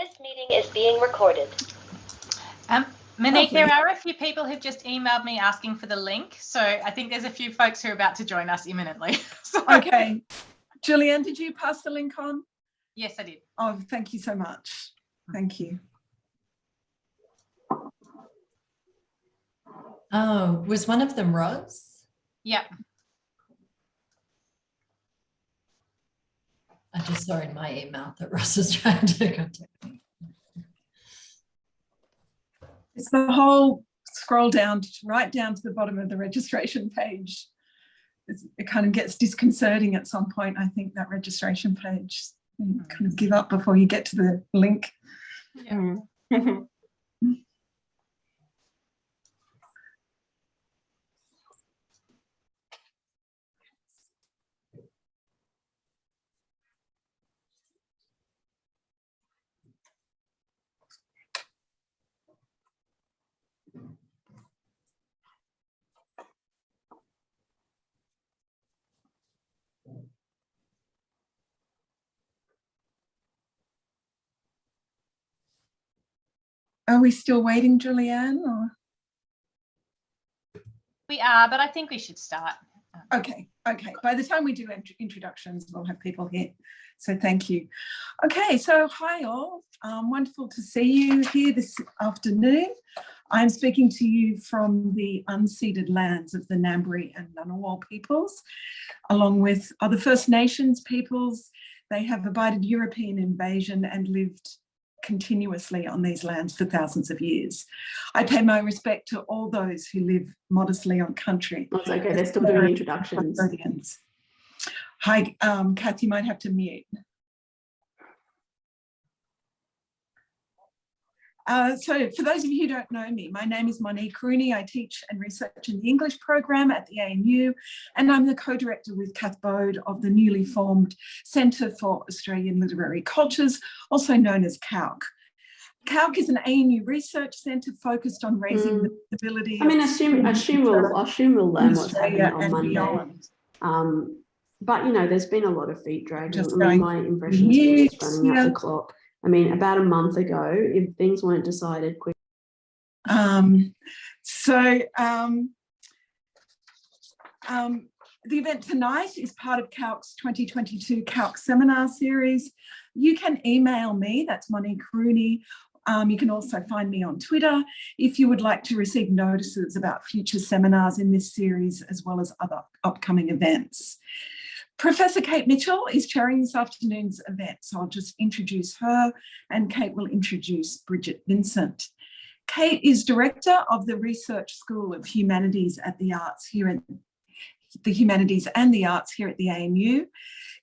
This meeting is being recorded. Monique, there are a few people who've just emailed me asking for the link. So I think there's a few folks who are about to join us imminently. Okay. Julianne, did you pass the link on? Yes, I did. Oh, thank you so much. Thank you. Oh, was one of them Roz? Yeah. I just saw in my email that Roz was trying to contact me. It's the whole scroll down, right down to the bottom of the registration page. It kind of gets disconcerting at some point, I think, that registration page. You kind of give up before you get to the link. Yeah. Are we still waiting, Julianne? Or? We are, but I think we should start. Okay. By the time we do introductions, we'll have people here. So thank you. Okay, so hi all. Wonderful to see you here this afternoon. I'm speaking to you from the unceded lands of the Ngambri and Ngunnawal peoples, along with other First Nations peoples. They have abided European invasion and lived continuously on these lands for thousands of years. I pay my respect to all those who live modestly on country. That's okay, they're still doing introductions. Hi, Kath, you might have to mute. So for those of you who don't know me, my name is Monique Rooney. I teach and research in the English program at the ANU, and I'm the co-director with Kath Bode of the newly formed Centre for Australian Literary Cultures, also known as CALC. CALC is an ANU research centre focused on raising the visibility. I mean, assume we'll learn what's happening on Monday. Beyond. But you know, there's been a lot of feet dragging. I mean, my impression is just running out the clock. I mean, about a month ago, if things weren't decided quick. The event tonight is part of CALC's 2022 CALC seminar series. You can email me, that's Monique Rooney. You can also find me on Twitter if you would like to receive notices about future seminars in this series, as well as other upcoming events. Professor Kate Mitchell is chairing this afternoon's event, so I'll just introduce her, and Kate will introduce Bridget Vincent. Kate is director of the Research School of Humanities at the Arts here at the Humanities and the Arts here at the ANU.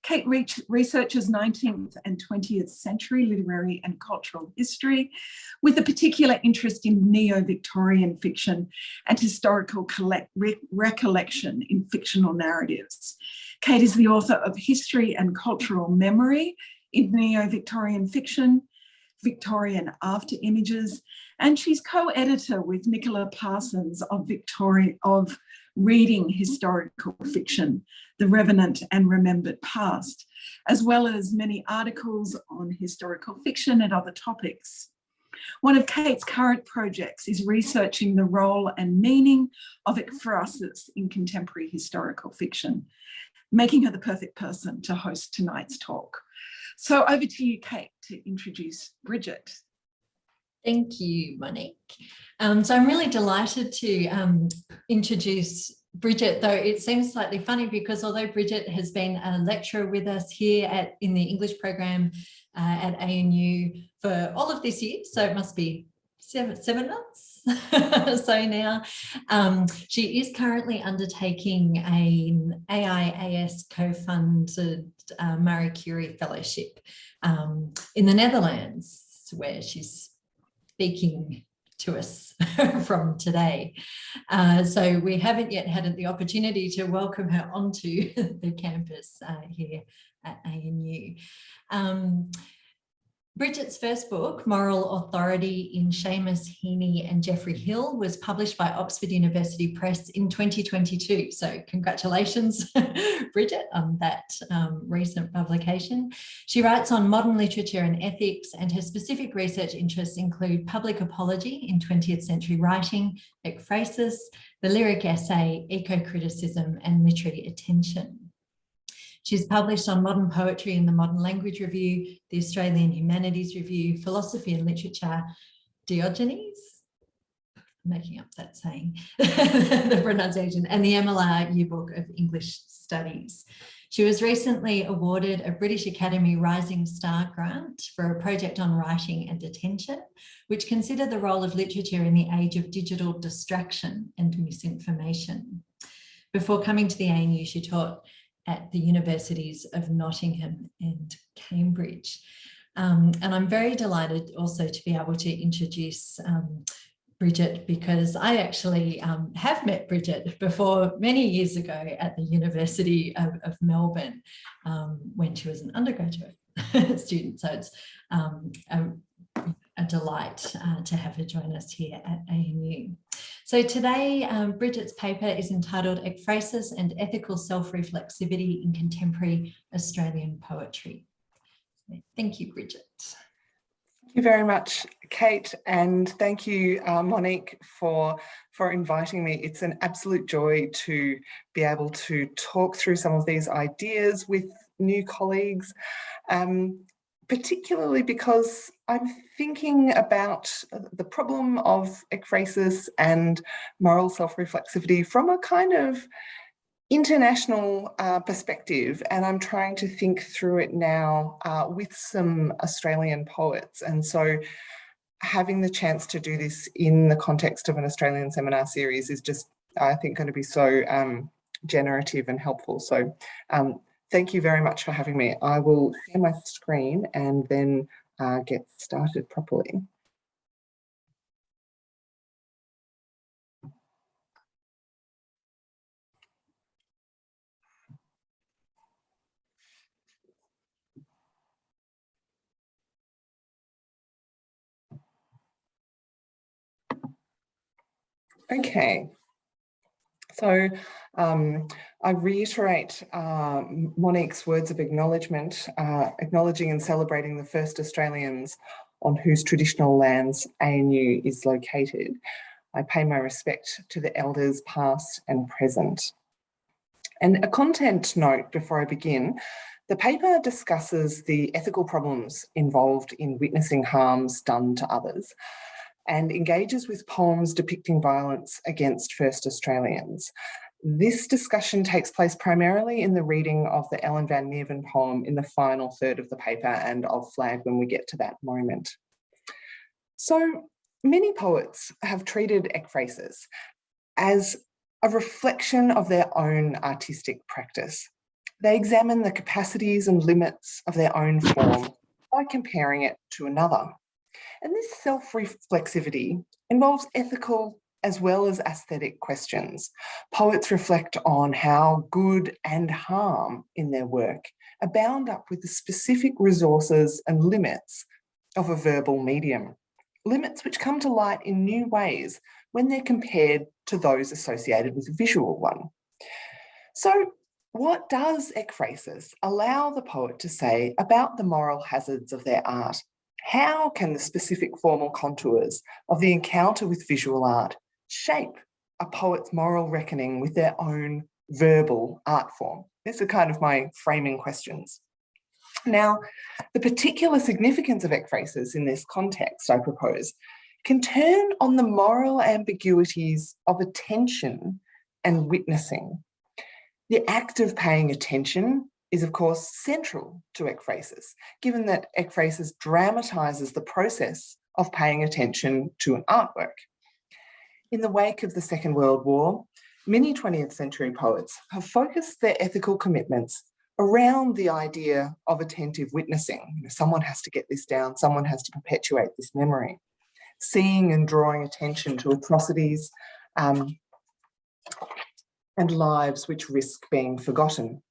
Kate researches 19th and 20th century literary and cultural history, with a particular interest in neo-Victorian fiction and historical recollection in fictional narratives. Kate is the author of History and Cultural Memory in Neo-Victorian Fiction, Victorian After Images, and she's co-editor with Nicola Parsons of Reading Historical Fiction, The Revenant and Remembered Past, as well as many articles on historical fiction and other topics. One of Kate's current projects is researching the role and meaning of ekphrasis in contemporary historical fiction, making her the perfect person to host tonight's talk. So over to you, Kate, to introduce Bridget. Thank you, Monique. So I'm really delighted to introduce Bridget, though it seems slightly funny because although Bridget has been a lecturer with us here in the English program at ANU for all of this year, so it must be seven months so now, she is currently undertaking an AIAS-COFUND Marie Curie Fellowship in the Netherlands, where she's speaking to us from today. So we haven't yet had the opportunity to welcome her onto the campus here at ANU. Bridget's first book, Moral Authority in Seamus, Heaney and Geoffrey Hill, was published by Oxford University Press in 2022. So congratulations, Bridget, on that recent publication. She writes on modern literature and ethics, and her specific research interests include public apology in 20th century writing, ekphrasis, the lyric essay, ecocriticism and literary attention. She's published on modern poetry in the Modern Language Review, the Australian Humanities Review, Philosophy and Literature, Diogenes, I'm making up that saying, the pronunciation, and the MLR Yearbook of English Studies. She was recently awarded a British Academy Rising Star grant for a project on writing and attention, which considered the role of literature in the age of digital distraction and misinformation. Before coming to the ANU, she taught at the universities of Nottingham and Cambridge. And I'm very delighted also to be able to introduce Bridget, because I actually have met Bridget before many years ago at the University of Melbourne when she was an undergraduate student. So it's a delight to have her join us here at ANU. So today, Bridget's paper is entitled Ekphrasis and Ethical Self-Reflexivity in Contemporary Australian Poetry. Thank you, Bridget. Thank you very much, Kate, and thank you, Monique, for inviting me. It's an absolute joy to be able to talk through some of these ideas with new colleagues, particularly because I'm thinking about the problem of ekphrasis and moral self-reflexivity from a kind of international perspective, and I'm trying to think through it now with some Australian poets. And so having the chance to do this in the context of an Australian seminar series is just, I think, going to be so generative and helpful. So thank you very much for having me. I will share my screen and then get started properly. Okay, so I reiterate Monique's words of acknowledgement, acknowledging and celebrating the first Australians on whose traditional lands ANU is located. I pay my respect to the elders past and present. And a content note before I begin. The paper discusses the ethical problems involved in witnessing harms done to others, and engages with poems depicting violence against First Australians. This discussion takes place primarily in the reading of the Ellen van Meerven poem in the final third of the paper, and I'll flag when we get to that moment. So many poets have treated ekphrasis as a reflection of their own artistic practice. They examine the capacities and limits of their own form by comparing it to another. And this self-reflexivity involves ethical as well as aesthetic questions. Poets reflect on how good and harm in their work are bound up with the specific resources and limits of a verbal medium, limits which come to light in new ways when they're compared to those associated with a visual one. So what does ekphrasis allow the poet to say about the moral hazards of their art? How can the specific formal contours of the encounter with visual art shape a poet's moral reckoning with their own verbal art form? These are kind of my framing questions. Now, the particular significance of ekphrasis in this context, I propose, can turn on the moral ambiguities of attention and witnessing. The act of paying attention is, of course, central to ekphrasis, given that ekphrasis dramatises the process of paying attention to an artwork. In the wake of the Second World War, many 20th century poets have focused their ethical commitments around the idea of attentive witnessing. Someone has to get this down, someone has to perpetuate this memory. Seeing and drawing attention to atrocities and lives which risk being forgotten.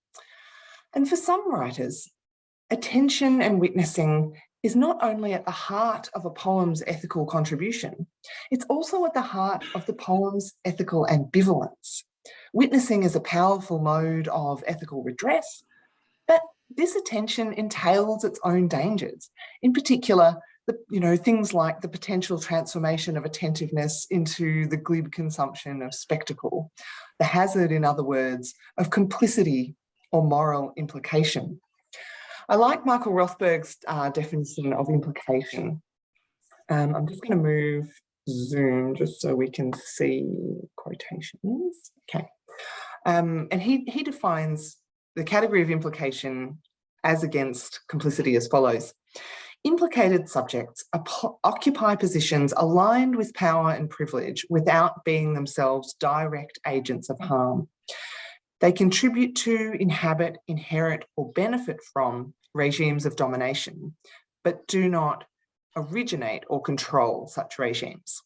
And for some writers, attention and witnessing is not only at the heart of a poem's ethical contribution, it's also at the heart of the poem's ethical ambivalence. Witnessing is a powerful mode of ethical redress, but this attention entails its own dangers. In particular, things like the potential transformation of attentiveness into the glib consumption of spectacle, the hazard, in other words, of complicity or moral implication. I like Michael Rothberg's definition of implication. I'm just going to move Zoom just so we can see quotations. Okay. And he defines the category of implication as against complicity as follows. Implicated subjects occupy positions aligned with power and privilege without being themselves direct agents of harm. They contribute to, inhabit, inherit, or benefit from regimes of domination, but do not originate or control such regimes.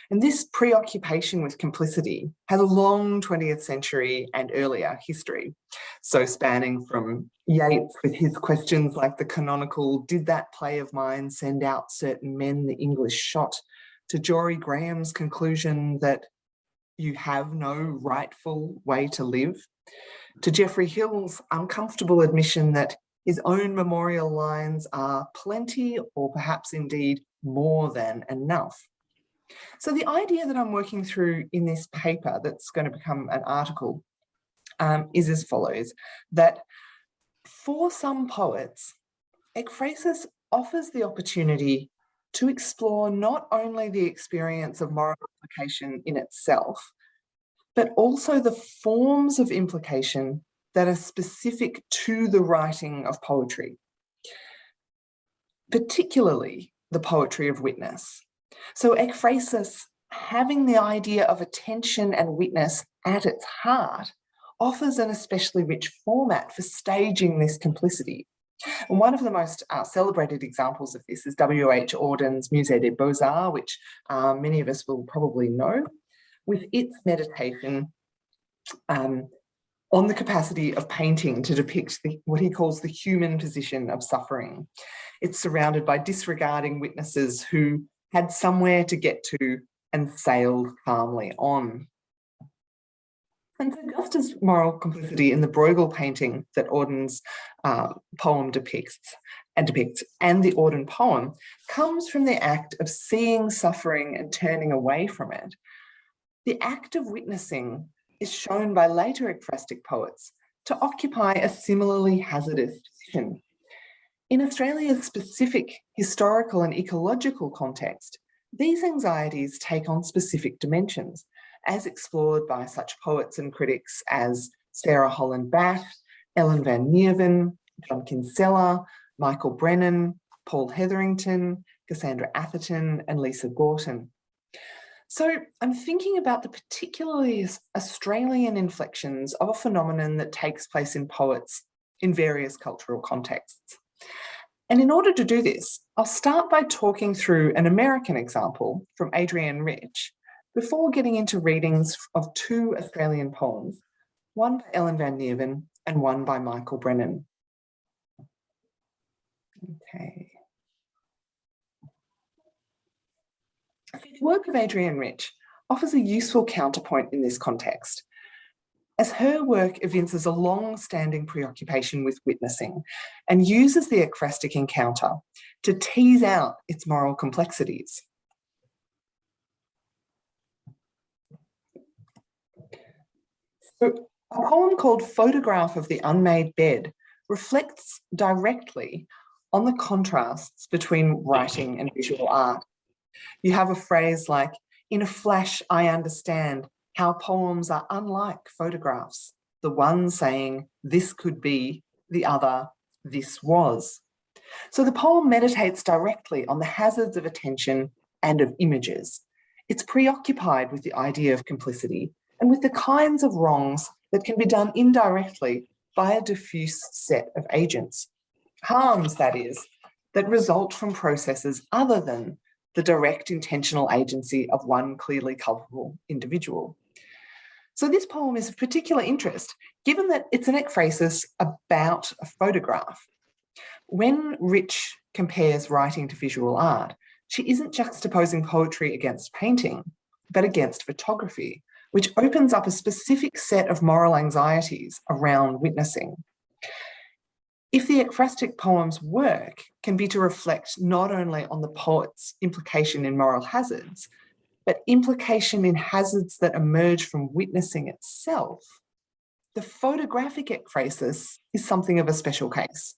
And this preoccupation with complicity has a long 20th century and earlier history. So spanning from Yeats with his questions like the canonical, did that play of mine send out certain men the English shot, to Jory Graham's conclusion that you have no rightful way to live, to Geoffrey Hill's uncomfortable admission that his own memorial lines are plenty or perhaps indeed more than enough. So the idea that I'm working through in this paper that's going to become an article is as follows, that for some poets, ekphrasis offers the opportunity to explore not only the experience of moral implication in itself, but also the forms of implication that are specific to the writing of poetry, particularly the poetry of witness. So ekphrasis, having the idea of attention and witness at its heart, offers an especially rich format for staging this complicity. And one of the most celebrated examples of this is W.H. Auden's Musée des Beaux-Arts, which many of us will probably know, with its meditation on the capacity of painting to depict what he calls the human position of suffering. It's surrounded by disregarding witnesses who had somewhere to get to and sailed calmly on. And so just as moral complicity in the Bruegel painting that Auden's poem depicts, and the Auden poem comes from the act of seeing suffering and turning away from it, the act of witnessing is shown by later ekphrastic poets to occupy a similarly hazardous position. In Australia's specific historical and ecological context, these anxieties take on specific dimensions, as explored by such poets and critics as Sarah Holland Bath, Ellen van Meerven, John Kinsella, Michael Brennan, Paul Hetherington, Cassandra Atherton, and Lisa Gorton. So I'm thinking about the particularly Australian inflections of a phenomenon that takes place in poets in various cultural contexts. And in order to do this, I'll start by talking through an American example from Adrienne Rich before getting into readings of two Australian poems, one by Ellen van Meerven and one by Michael Brennan. Okay. The work of Adrienne Rich offers a useful counterpoint in this context, as her work evinces a long-standing preoccupation with witnessing and uses the ekphrastic encounter to tease out its moral complexities. So, a poem called Photograph of the Unmade Bed reflects directly on the contrasts between writing and visual art. You have a phrase like, in a flash, I understand how poems are unlike photographs, the one saying, this could be, the other, this was. So the poem meditates directly on the hazards of attention and of images. It's preoccupied with the idea of complicity and with the kinds of wrongs that can be done indirectly by a diffuse set of agents. Harms, that is, that result from processes other than the direct intentional agency of one clearly culpable individual. So this poem is of particular interest, given that it's an ekphrasis about a photograph. When Rich compares writing to visual art, she isn't juxtaposing poetry against painting, but against photography, which opens up a specific set of moral anxieties around witnessing. If the ekphrastic poem's work can be to reflect not only on the poet's implication in moral hazards, but implication in hazards that emerge from witnessing itself, the photographic ekphrasis is something of a special case.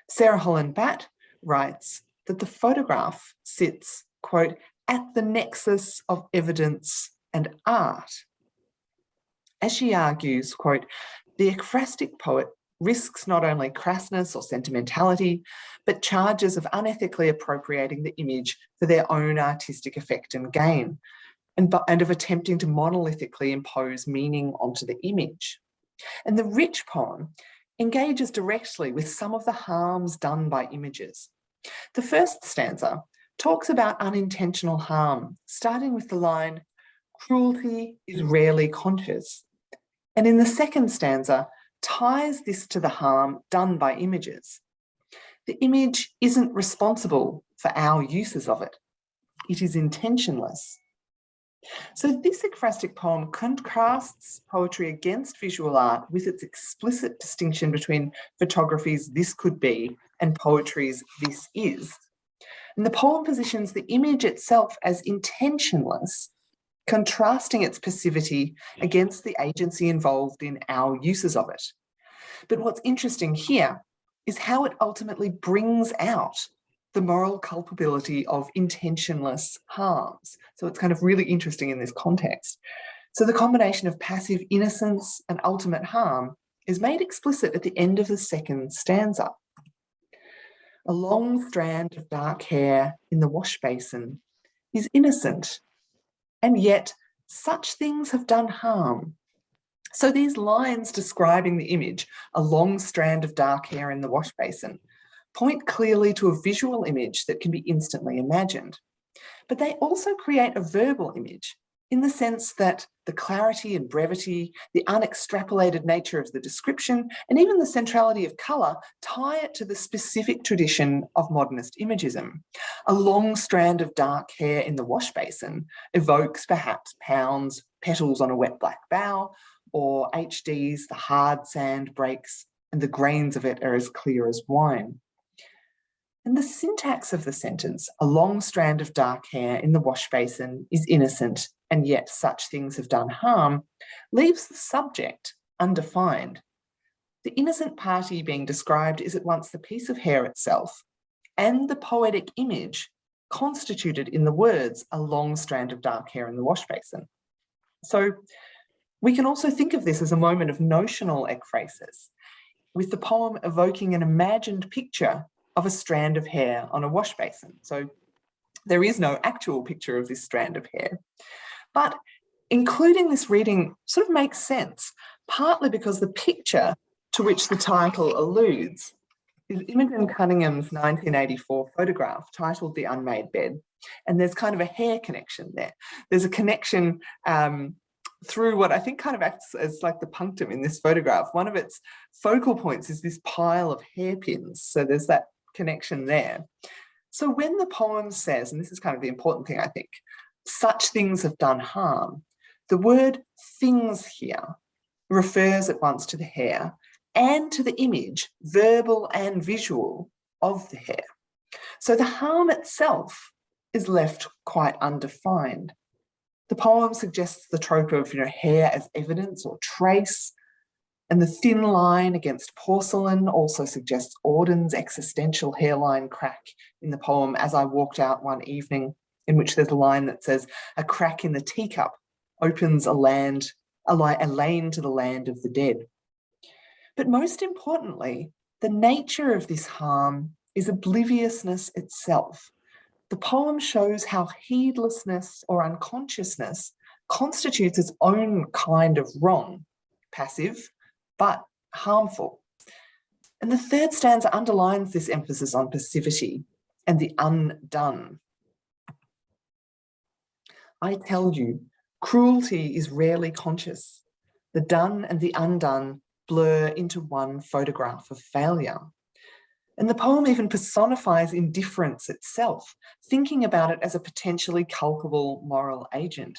Sarah Holland-Batt writes that the photograph sits, quote, at the nexus of evidence and art. As she argues, quote, the ekphrastic poet risks not only crassness or sentimentality, but charges of unethically appropriating the image for their own artistic effect and gain, and of attempting to monolithically impose meaning onto the image. And the rich poem engages directly with some of the harms done by images. The first stanza talks about unintentional harm, starting with the line, cruelty is rarely conscious. And in the second stanza, ties this to the harm done by images. The image isn't responsible for our uses of it. It is intentionless. So this ekphrastic poem contrasts poetry against visual art with its explicit distinction between photography's this could be and poetry's this is. And the poem positions the image itself as intentionless, contrasting its passivity against the agency involved in our uses of it. But what's interesting here is how it ultimately brings out the moral culpability of intentionless harms. So it's kind of really interesting in this context. So the combination of passive innocence and ultimate harm is made explicit at the end of the second stanza. A long strand of dark hair in the wash basin is innocent, and yet such things have done harm. So these lines describing the image, a long strand of dark hair in the wash basin, point clearly to a visual image that can be instantly imagined. But they also create a verbal image in the sense that the clarity and brevity, the unextrapolated nature of the description, and even the centrality of colour tie it to the specific tradition of modernist imagism. A long strand of dark hair in the wash basin evokes perhaps Pound's Petals on a Wet Black Bough, or HD's The Hard Sand Breaks and the grains of it are as clear as wine. And the syntax of the sentence, a long strand of dark hair in the wash basin is innocent, and yet such things have done harm, leaves the subject undefined. The innocent party being described is at once the piece of hair itself and the poetic image constituted in the words, a long strand of dark hair in the wash basin. So we can also think of this as a moment of notional ekphrasis, with the poem evoking an imagined picture of a strand of hair on a wash basin. So there is no actual picture of this strand of hair. But including this reading sort of makes sense, partly because the picture to which the title alludes is Imogen Cunningham's 1984 photograph titled The Unmade Bed. And there's kind of a hair connection there. There's a connection through what I think kind of acts as like the punctum in this photograph. One of its focal points is this pile of hairpins. So there's that connection there. So when the poem says, and this is kind of the important thing, I think, such things have done harm, the word things here refers at once to the hair and to the image, verbal and visual, of the hair. So the harm itself is left quite undefined. The poem suggests the trope of hair as evidence or trace, and the thin line against porcelain also suggests Auden's existential hairline crack in the poem As I Walked Out One Evening, in which there's a line that says, a crack in the teacup opens a lane to the land of the dead. But most importantly, the nature of this harm is obliviousness itself. The poem shows how heedlessness or unconsciousness constitutes its own kind of wrong, passive, but harmful. And the third stanza underlines this emphasis on passivity and the undone. I tell you, cruelty is rarely conscious. The done and the undone blur into one photograph of failure. And the poem even personifies indifference itself, thinking about it as a potentially culpable moral agent.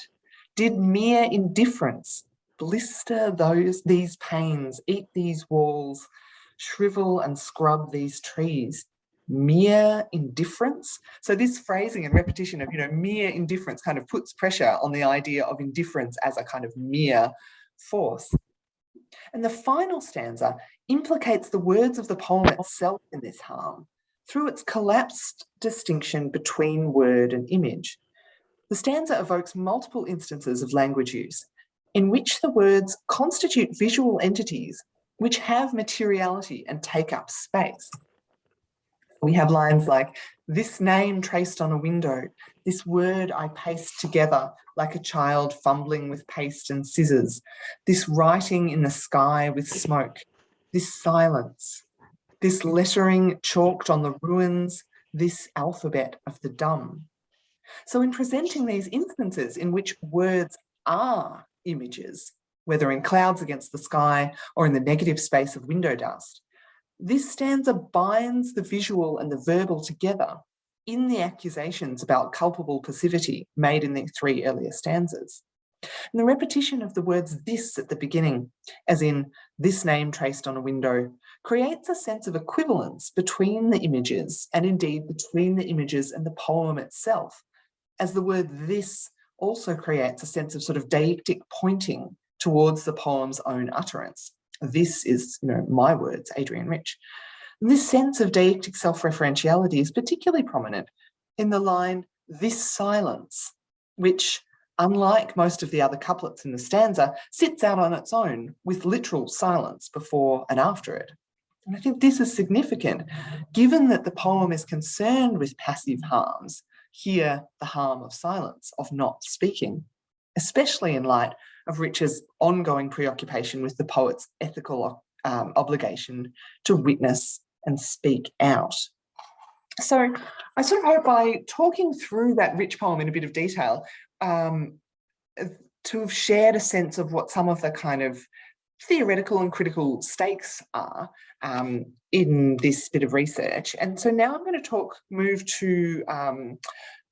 Did mere indifference blister these panes, eat these walls, shrivel and scrub these trees? Mere indifference? So this phrasing and repetition of, mere indifference kind of puts pressure on the idea of indifference as a kind of mere force. And the final stanza implicates the words of the poem itself in this harm through its collapsed distinction between word and image. The stanza evokes multiple instances of language use in which the words constitute visual entities which have materiality and take up space. We have lines like, this name traced on a window, this word I paste together like a child fumbling with paste and scissors, this writing in the sky with smoke, this silence, this lettering chalked on the ruins, this alphabet of the dumb. So in presenting these instances in which words are images, whether in clouds against the sky or in the negative space of window dust, this stanza binds the visual and the verbal together in the accusations about culpable passivity made in the three earlier stanzas. And the repetition of the words this at the beginning, as in this name traced on a window, creates a sense of equivalence between the images and indeed between the images and the poem itself, as the word this also creates a sense of sort of deictic pointing towards the poem's own utterance. This is, my words, Adrian Rich. And this sense of deictic self-referentiality is particularly prominent in the line, this silence, which, unlike most of the other couplets in the stanza, sits out on its own with literal silence before and after it. And I think this is significant, given that the poem is concerned with passive harms, here the harm of silence, of not speaking, especially in light of Rich's ongoing preoccupation with the poet's ethical obligation to witness and speak out. So I sort of hope by talking through that Rich poem in a bit of detail to have shared a sense of what some of the kind of theoretical and critical stakes are in this bit of research. And so now I'm going to move to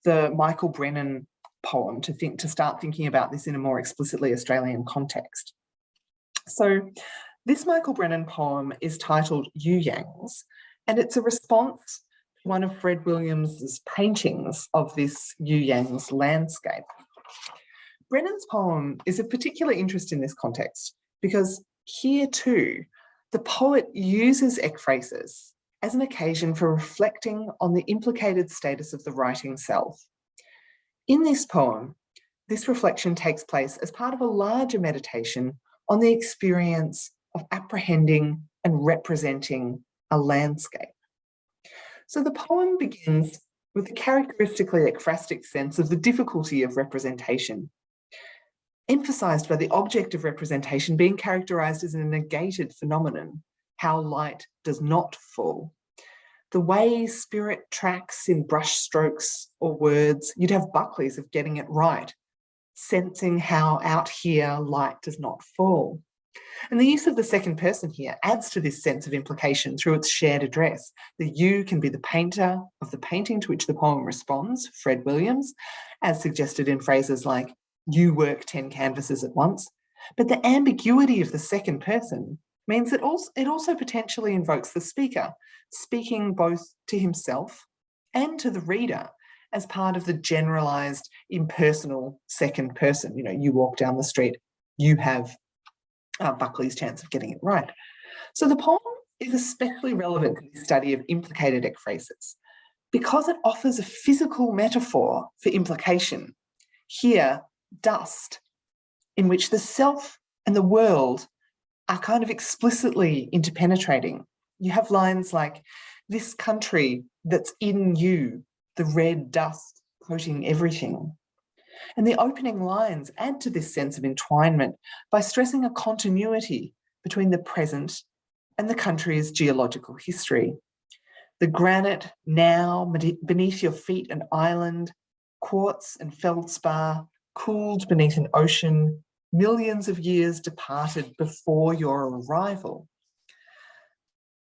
the Michael Brennan poem to start thinking about this in a more explicitly Australian context. So this Michael Brennan poem is titled You Yangs, and it's a response to one of Fred Williams's paintings of this You Yangs landscape. Brennan's poem is of particular interest in this context because here too, the poet uses ekphrasis as an occasion for reflecting on the implicated status of the writing self. In this poem, this reflection takes place as part of a larger meditation on the experience of apprehending and representing a landscape. So the poem begins with a characteristically ekphrastic sense of the difficulty of representation, emphasised by the object of representation being characterised as a negated phenomenon, how light does not fall. The way spirit tracks in brush strokes or words, you'd have Buckley's of getting it right, sensing how out here light does not fall. And the use of the second person here adds to this sense of implication through its shared address. The you can be the painter of the painting to which the poem responds, Fred Williams, as suggested in phrases like, you work 10 canvases at once. But the ambiguity of the second person means that it also potentially invokes the speaker, speaking both to himself and to the reader as part of the generalised impersonal second person. You walk down the street, you have Buckley's chance of getting it right. So the poem is especially relevant to the study of implicated ekphrasis because it offers a physical metaphor for implication. Here, dust, in which the self and the world are kind of explicitly interpenetrating. You have lines like, this country that's in you, the red dust coating everything. And the opening lines add to this sense of entwinement by stressing a continuity between the present and the country's geological history. The granite now beneath your feet an island, quartz and feldspar, cooled beneath an ocean, millions of years departed before your arrival.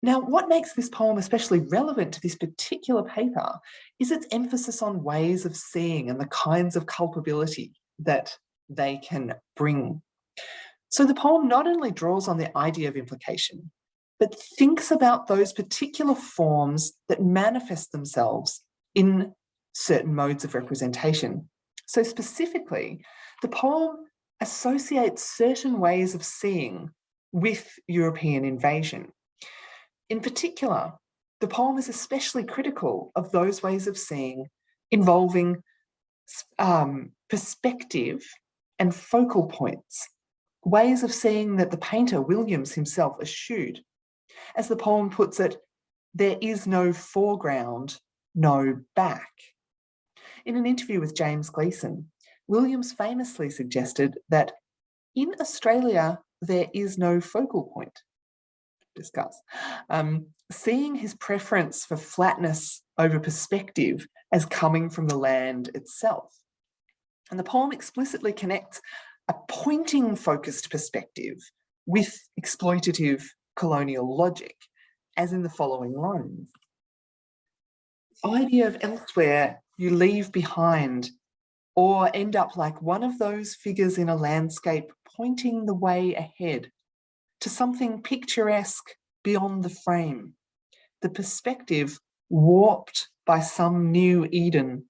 Now, what makes this poem especially relevant to this particular paper is its emphasis on ways of seeing and the kinds of culpability that they can bring. So the poem not only draws on the idea of implication, but thinks about those particular forms that manifest themselves in certain modes of representation. So specifically, the poem associates certain ways of seeing with European invasion. In particular, the poem is especially critical of those ways of seeing involving perspective and focal points, ways of seeing that the painter Williams himself eschewed. As the poem puts it, there is no foreground, no back. In an interview with James Gleeson, Williams famously suggested that in Australia, there is no focal point. Discuss. Seeing his preference for flatness over perspective as coming from the land itself. And the poem explicitly connects a pointing focused perspective with exploitative colonial logic, as in the following lines. The idea of elsewhere you leave behind, or end up like one of those figures in a landscape pointing the way ahead to something picturesque beyond the frame, the perspective warped by some new Eden,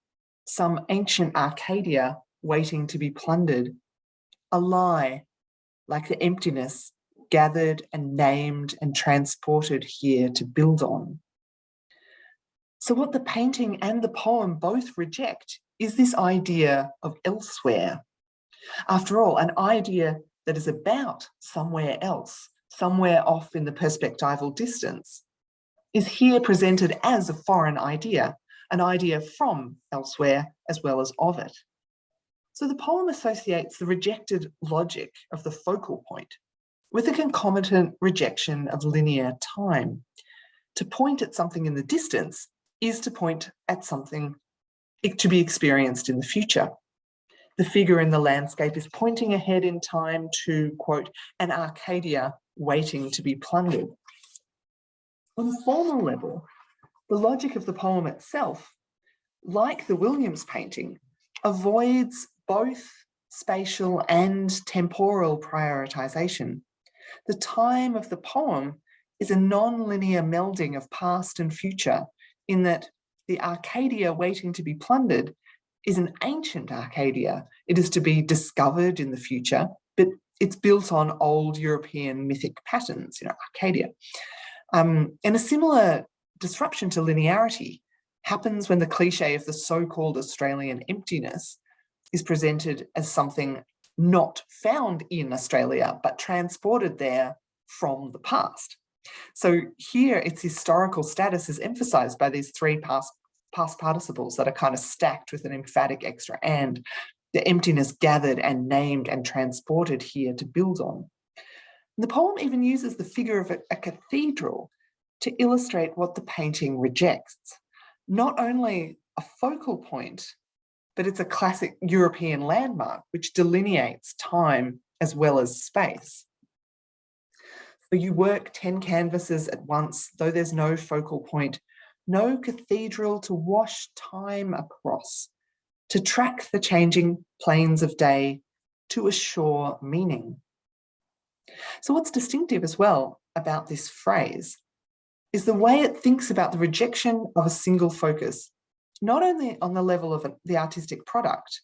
some ancient Arcadia waiting to be plundered, a lie like the emptiness gathered and named and transported here to build on. So what the painting and the poem both reject is this idea of elsewhere. After all, an idea that is about somewhere else, somewhere off in the perspectival distance, is here presented as a foreign idea, an idea from elsewhere as well as of it. So the poem associates the rejected logic of the focal point with a concomitant rejection of linear time. To point at something in the distance is to point at something to be experienced in the future. The figure in the landscape is pointing ahead in time to, quote, an Arcadia waiting to be plundered. On a formal level, the logic of the poem itself, like the Williams painting, avoids both spatial and temporal prioritization. The time of the poem is a non-linear melding of past and future, in that the Arcadia waiting to be plundered is an ancient Arcadia. It is to be discovered in the future, but it's built on old European mythic patterns, Arcadia. And a similar disruption to linearity happens when the cliche of the so-called Australian emptiness is presented as something not found in Australia, but transported there from the past. So here its historical status is emphasized by these three past participles that are kind of stacked with an emphatic extra and, the emptiness gathered and named and transported here to build on. The poem even uses the figure of a cathedral to illustrate what the painting rejects. Not only a focal point, but it's a classic European landmark which delineates time as well as space. So you work 10 canvases at once, though there's no focal point, no cathedral to wash time across, to track the changing planes of day, to assure meaning. So what's distinctive as well about this phrase is the way it thinks about the rejection of a single focus, not only on the level of the artistic product,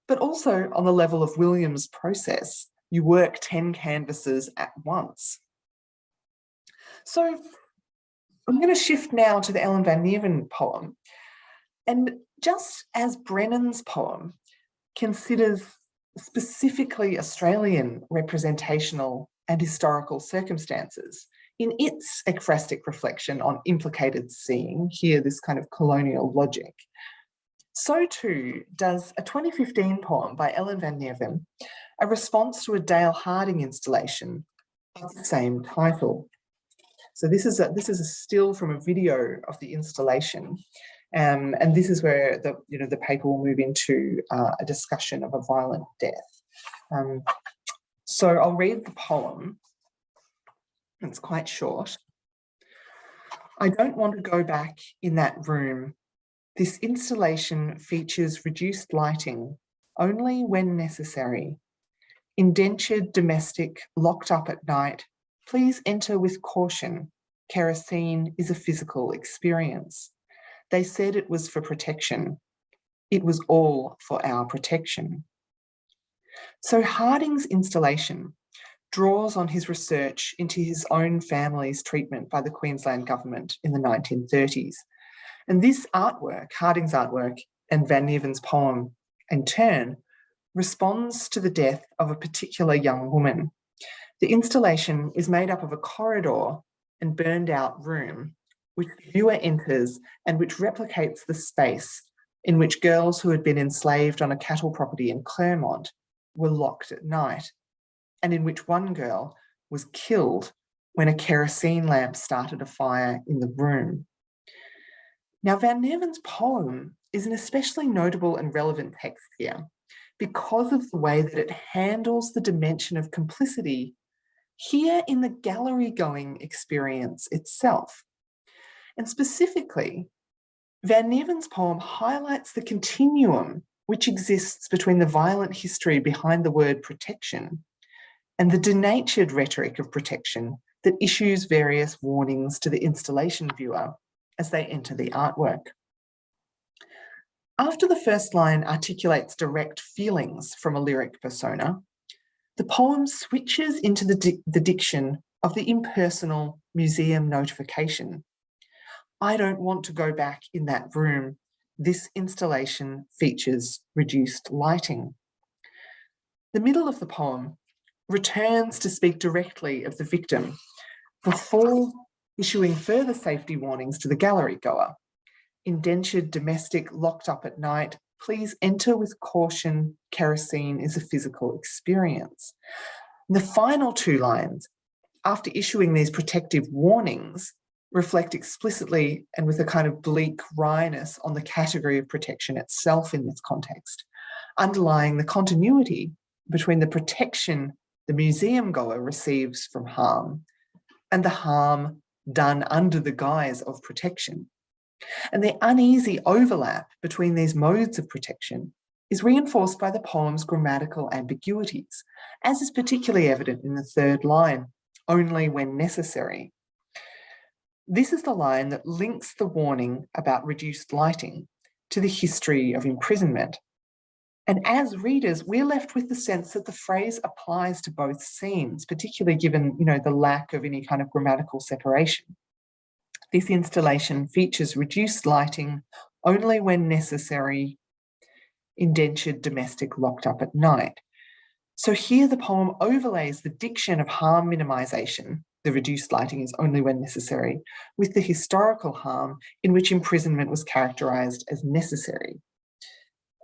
but also on the level of Williams' process. You work 10 canvases at once. So I'm going to shift now to the Ellen van Nieuwen poem. And just as Brennan's poem considers specifically Australian representational and historical circumstances in its ekphrastic reflection on implicated seeing, here this kind of colonial logic, so too does a 2015 poem by Ellen van Nieuwen, a response to a Dale Harding installation of the same title. So this is a still from a video of the installation, and this is where the paper will move into a discussion of a violent death. So I'll read the poem. It's quite short. I don't want to go back in that room. This installation features reduced lighting only when necessary. Indentured domestic locked up at night, please enter with caution. Kerosene is a physical experience. They said it was for protection. It was all for our protection. So Harding's installation draws on his research into his own family's treatment by the Queensland government in the 1930s. And this artwork, Harding's artwork and Van Neven's poem, in turn, responds to the death of a particular young woman. The installation is made up of a corridor and burned out room, which the viewer enters and which replicates the space in which girls who had been enslaved on a cattle property in Claremont were locked at night, and in which one girl was killed when a kerosene lamp started a fire in the room. Now, Van Neven's poem is an especially notable and relevant text here because of the way that it handles the dimension of complicity here in the gallery-going experience itself. And specifically, Van Neven's poem highlights the continuum which exists between the violent history behind the word protection and the denatured rhetoric of protection that issues various warnings to the installation viewer as they enter the artwork. After the first line articulates direct feelings from a lyric persona, the poem switches into the diction of the impersonal museum notification. I don't want to go back in that room. This installation features reduced lighting. The middle of the poem returns to speak directly of the victim before issuing further safety warnings to the gallery goer. Indentured domestic locked up at night, please enter with caution. Kerosene is a physical experience. And the final two lines, after issuing these protective warnings, reflect explicitly and with a kind of bleak wryness on the category of protection itself in this context, underlying the continuity between the protection the museum goer receives from harm and the harm done under the guise of protection. And the uneasy overlap between these modes of protection is reinforced by the poem's grammatical ambiguities, as is particularly evident in the third line, only when necessary. This is the line that links the warning about reduced lighting to the history of imprisonment. And as readers, we're left with the sense that the phrase applies to both scenes, particularly given, the lack of any kind of grammatical separation. This installation features reduced lighting only when necessary, indentured domestic locked up at night. So here the poem overlays the diction of harm minimisation, the reduced lighting is only when necessary, with the historical harm in which imprisonment was characterised as necessary.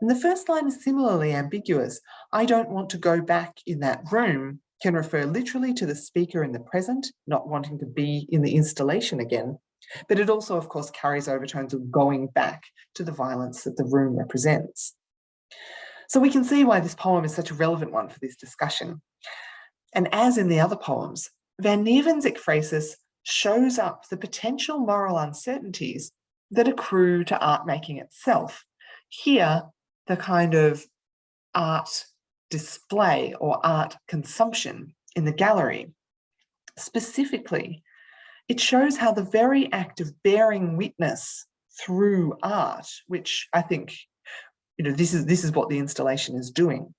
And the first line is similarly ambiguous. I don't want to go back in that room can refer literally to the speaker in the present, not wanting to be in the installation again, but it also, of course, carries overtones of going back to the violence that the room represents. So we can see why this poem is such a relevant one for this discussion. And as in the other poems, Van Neven's Ekphrasis shows up the potential moral uncertainties that accrue to art making itself. Here, the kind of art display or art consumption in the gallery. Specifically, it shows how the very act of bearing witness through art, which I think, this is what the installation is doing.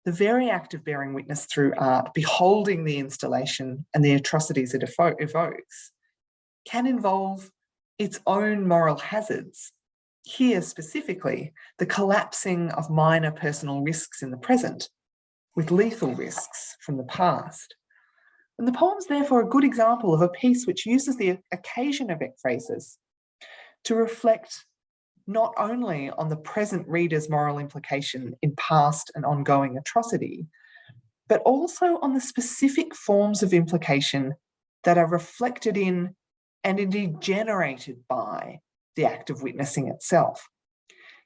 The very act of bearing witness through art, beholding the installation and the atrocities it evokes, can involve its own moral hazards. Here specifically, the collapsing of minor personal risks in the present with lethal risks from the past. And the poem's therefore a good example of a piece which uses the occasion of ekphrasis to reflect not only on the present reader's moral implication in past and ongoing atrocity, but also on the specific forms of implication that are reflected in and indeed generated by the act of witnessing itself.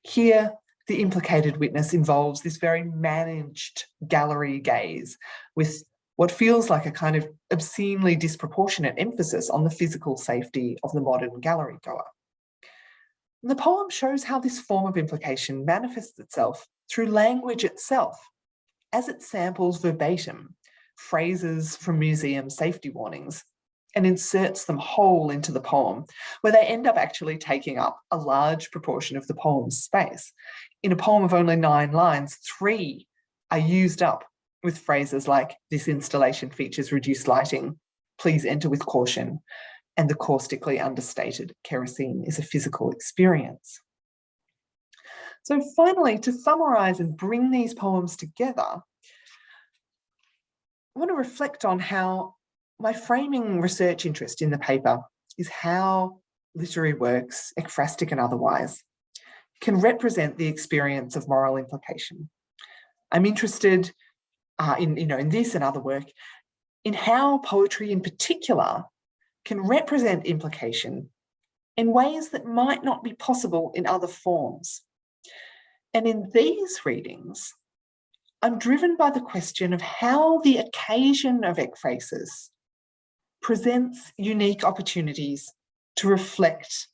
Here, the implicated witness involves this very managed gallery gaze with what feels like a kind of obscenely disproportionate emphasis on the physical safety of the modern gallery goer. The poem shows how this form of implication manifests itself through language itself, as it samples verbatim phrases from museum safety warnings and inserts them whole into the poem, where they end up actually taking up a large proportion of the poem's space. In a poem of only 9 lines, 3 are used up with phrases like, "This installation features reduced lighting, please enter with caution," and the caustically understated, "Kerosene is a physical experience." So finally, to summarise and bring these poems together, I want to reflect on how my framing research interest in the paper is how literary works, ekphrastic and otherwise, can represent the experience of moral implication. I'm interested in this and other work, in how poetry in particular can represent implication in ways that might not be possible in other forms. And in these readings, I'm driven by the question of how the occasion of ekphrasis presents unique opportunities to reflect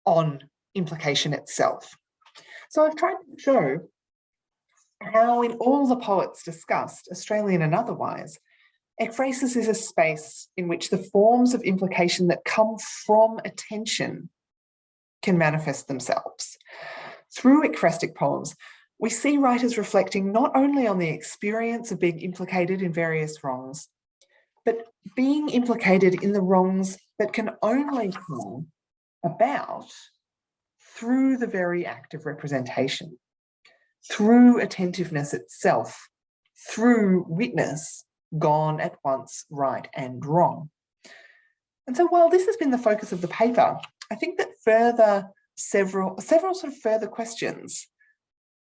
on implication itself. So I've tried to show how in all the poets discussed, Australian and otherwise, ekphrasis is a space in which the forms of implication that come from attention can manifest themselves. Through ekphrastic poems, we see writers reflecting not only on the experience of being implicated in various wrongs, but being implicated in the wrongs that can only come about through the very act of representation, through attentiveness itself, through witness gone at once right and wrong. And so while this has been the focus of the paper, I think that several sort of further questions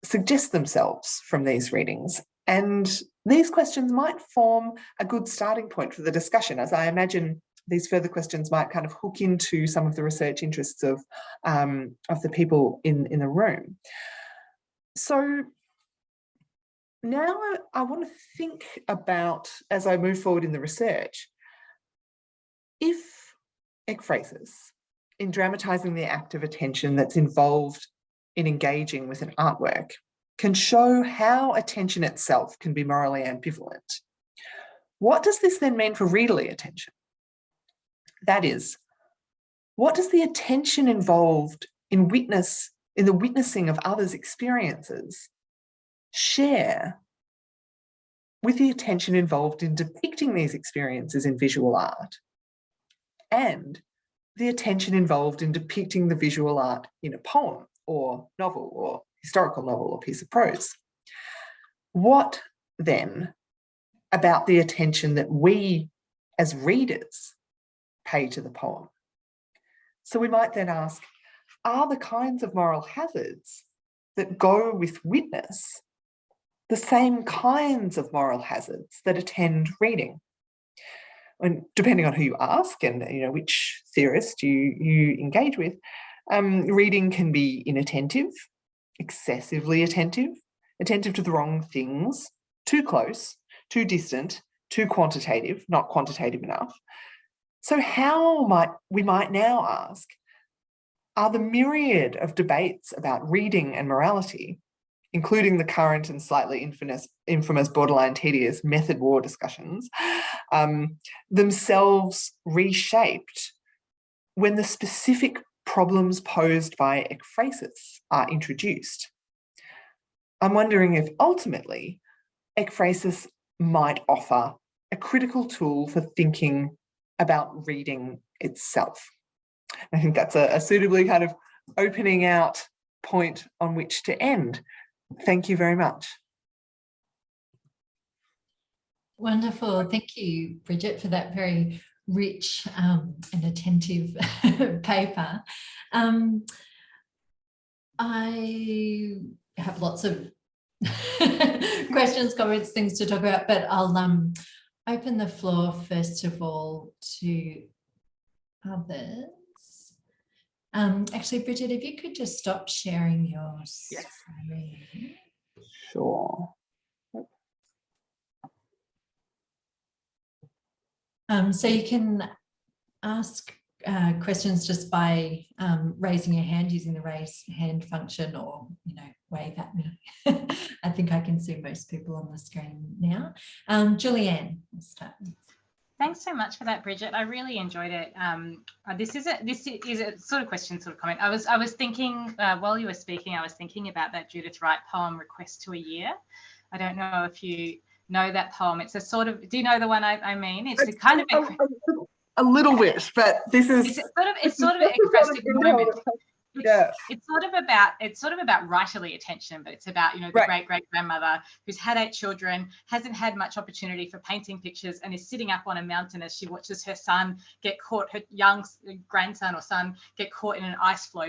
suggest themselves from these readings. And these questions might form a good starting point for the discussion, as I imagine these further questions might kind of hook into some of the research interests of the people in the room. So now I want to think about, as I move forward in the research, if ekphrasis, in dramatising the act of attention that's involved in engaging with an artwork, can show how attention itself can be morally ambivalent. What does this then mean for readerly attention? That is, what does the attention involved in the witnessing of others' experiences share with the attention involved in depicting these experiences in visual art, and the attention involved in depicting the visual art in a poem or novel or historical novel or piece of prose? What then about the attention that we as readers pay to the poem? So we might then ask, are the kinds of moral hazards that go with witness the same kinds of moral hazards that attend reading? And depending on who you ask and which theorist you engage with, reading can be inattentive, excessively attentive, attentive to the wrong things, too close, too distant, too quantitative, not quantitative enough. So how might we now ask, are the myriad of debates about reading and morality, including the current and slightly infamous borderline tedious method war discussions, themselves reshaped when the specific problems posed by ekphrasis are introduced? I'm wondering if ultimately ekphrasis might offer a critical tool for thinking about reading itself. I think that's a suitably kind of opening out point on which to end. Thank you very much. Wonderful. Thank you, Bridget, for that very rich and attentive paper. I have lots of questions, comments, things to talk about, but I'll open the floor first of all to others. Actually, Bridget, if you could just stop sharing your screen. Sure. So you can ask questions just by raising your hand using the raise hand function, or wave at me. I think I can see most people on the screen now. Julianne, we'll start. Thanks so much for that, Bridget. I really enjoyed it. This is a sort of question, sort of comment. I was thinking while you were speaking, I was thinking about that Judith Wright poem, "Request to a Year." I don't know if you know that poem. It's a sort of, do you know the one I mean? It's a kind of a little bit, but this is it's sort of an ekphrasis moment. Yeah. It's sort of about writerly attention, but it's about, the great-great-grandmother who's had 8 children, hasn't had much opportunity for painting pictures, and is sitting up on a mountain as she watches her son get caught, her young grandson or son get caught in an ice floe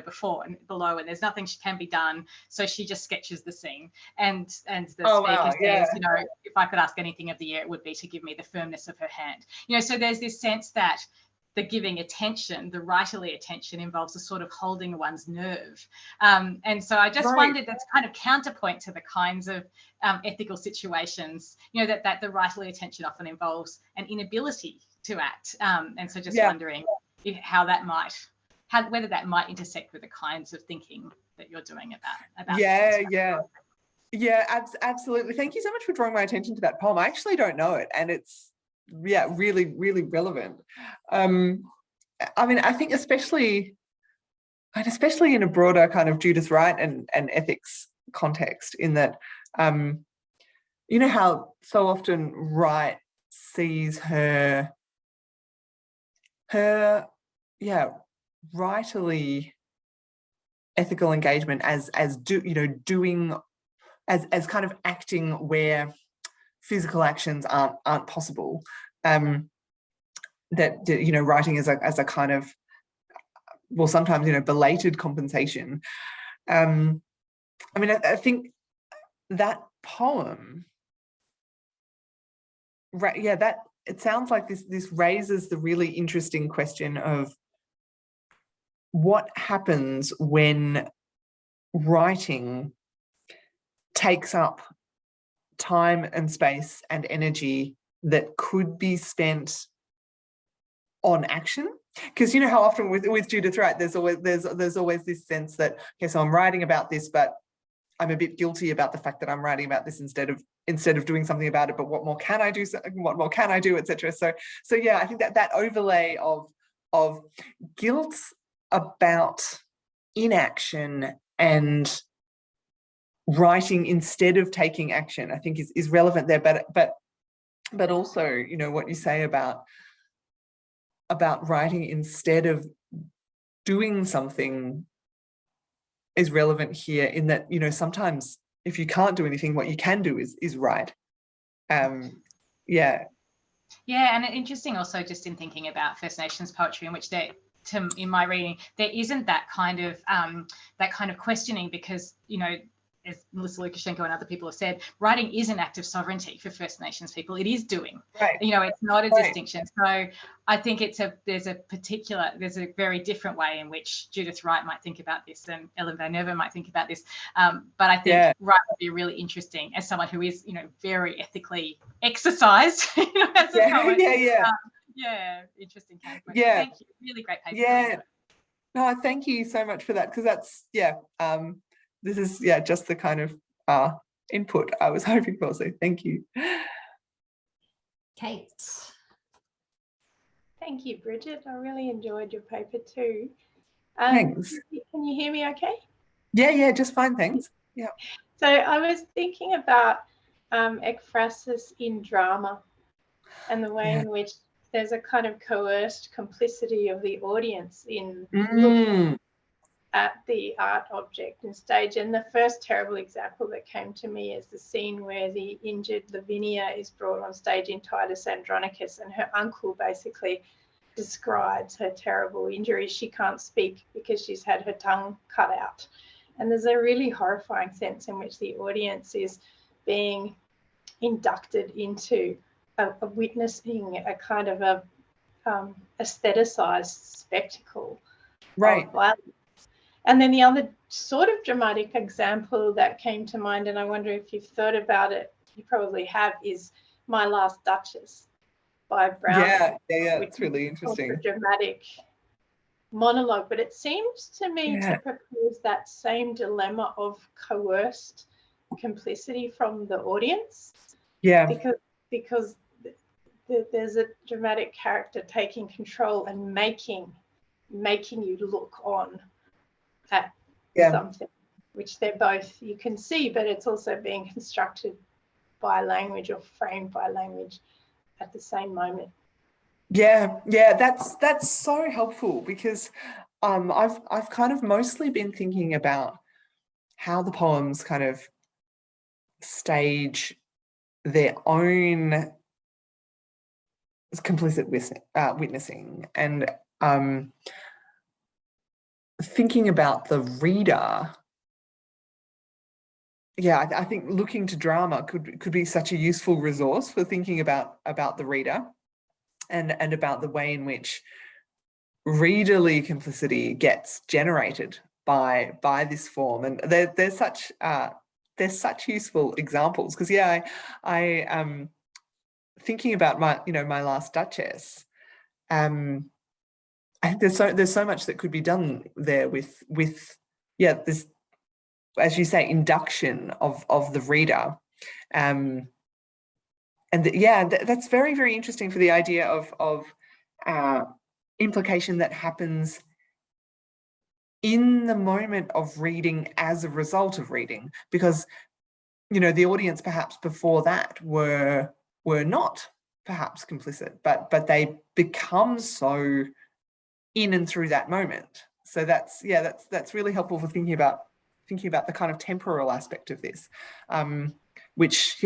below, and there's nothing can be done. So she just sketches the scene. And the speaker says, if I could ask anything of the year, it would be to give me the firmness of her hand. So there's this sense that the giving attention, the writerly attention, involves a sort of holding one's nerve. And so I just wondered, that's kind of counterpoint to the kinds of ethical situations, that the writerly attention often involves an inability to act. And so just wondering whether that might intersect with the kinds of thinking that you're doing about absolutely. Thank you so much for drawing my attention to that poem. I actually don't know it, and it's really, really relevant. I mean, I think especially in a broader kind of Judith Wright and ethics context, in that, how so often Wright sees her writerly ethical engagement as doing as kind of acting where physical actions aren't possible. That writing as a kind of, well, sometimes belated compensation. I mean, I think that poem, that it sounds like this raises the really interesting question of what happens when writing takes up time and space and energy that could be spent on action. Because how often with Judith Wright, there's always this sense that, okay, so I'm writing about this, but I'm a bit guilty about the fact that I'm writing about this instead of doing something about it. But what more can I do? What more can I do, etc. So yeah, I think that overlay of guilt about inaction and writing instead of taking action, I think is relevant there. But also, what you say about writing instead of doing something is relevant here, in that, sometimes if you can't do anything, what you can do is write. And interesting also, just in thinking about First Nations poetry, in which in my reading, there isn't that kind of questioning, because as Melissa Lukashenko and other people have said, writing is an act of sovereignty for First Nations people. It is doing. Right. It's not a distinction. So I think there's a very different way in which Judith Wright might think about this, and Ellen Van Nerva might think about this. But I think Wright would be really interesting as someone who is, very ethically exercised, as a poet. Interesting counterpoint. Thank you. Really great paper. Yeah. No, thank you so much for that, because that's this is just the kind of input I was hoping for. So thank you. Kate. Thank you, Bridget. I really enjoyed your paper too. Thanks. Can you hear me okay? Yeah, just fine, thanks. Yeah. So I was thinking about ekphrasis in drama, and the way in which there's a kind of coerced complicity of the audience in looking at the art object and stage. And the first terrible example that came to me is the scene where the injured Lavinia is brought on stage in Titus Andronicus, and her uncle basically describes her terrible injuries. She can't speak because she's had her tongue cut out. And there's a really horrifying sense in which the audience is being inducted into a witnessing a kind of a aestheticized spectacle of violence. And then the other sort of dramatic example that came to mind, and I wonder if you've thought about it, you probably have, is My Last Duchess by Brown. Yeah, which it's really is also interesting. a dramatic monologue, but it seems to me to propose that same dilemma of coerced complicity from the audience. Yeah. Because there's a dramatic character taking control and making you look on at something, which they're both, you can see, but it's also being constructed by language or framed by language at the same moment. Yeah, that's so helpful, because I've kind of mostly been thinking about how the poems kind of stage their own complicit witnessing, and thinking about the reader. Yeah, I think looking to drama could be such a useful resource for thinking about the reader, and about the way in which readerly complicity gets generated by this form. And there's such useful examples, because I thinking about my last Duchess, I think there's so much that could be done there with this, as you say, induction of the reader, and that's very, very interesting for the idea of implication that happens in the moment of reading as a result of reading, because the audience perhaps before that were not perhaps complicit, but they become so in and through that moment. So that's really helpful for thinking about the kind of temporal aspect of this, which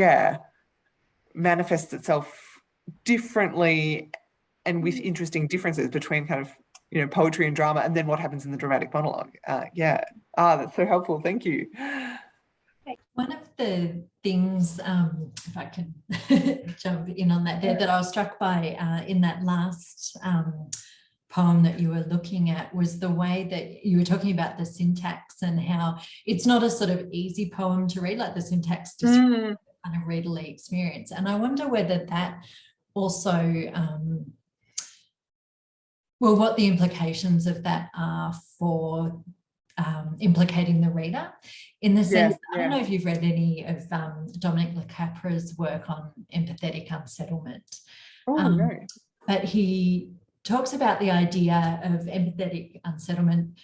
manifests itself differently and with interesting differences between kind of poetry and drama, and then what happens in the dramatic monologue. That's so helpful. Thank you. One of the things, if I can jump in on that there, that I was struck by in that last poem that you were looking at was the way that you were talking about the syntax, and how it's not a sort of easy poem to read, like the syntax describes kind of readerly experience. And I wonder whether that also, what the implications of that are for implicating the reader, in the sense, I don't know if you've read any of Dominic Lecapra's work on empathetic unsettlement. No. But he talks about the idea of empathetic unsettlement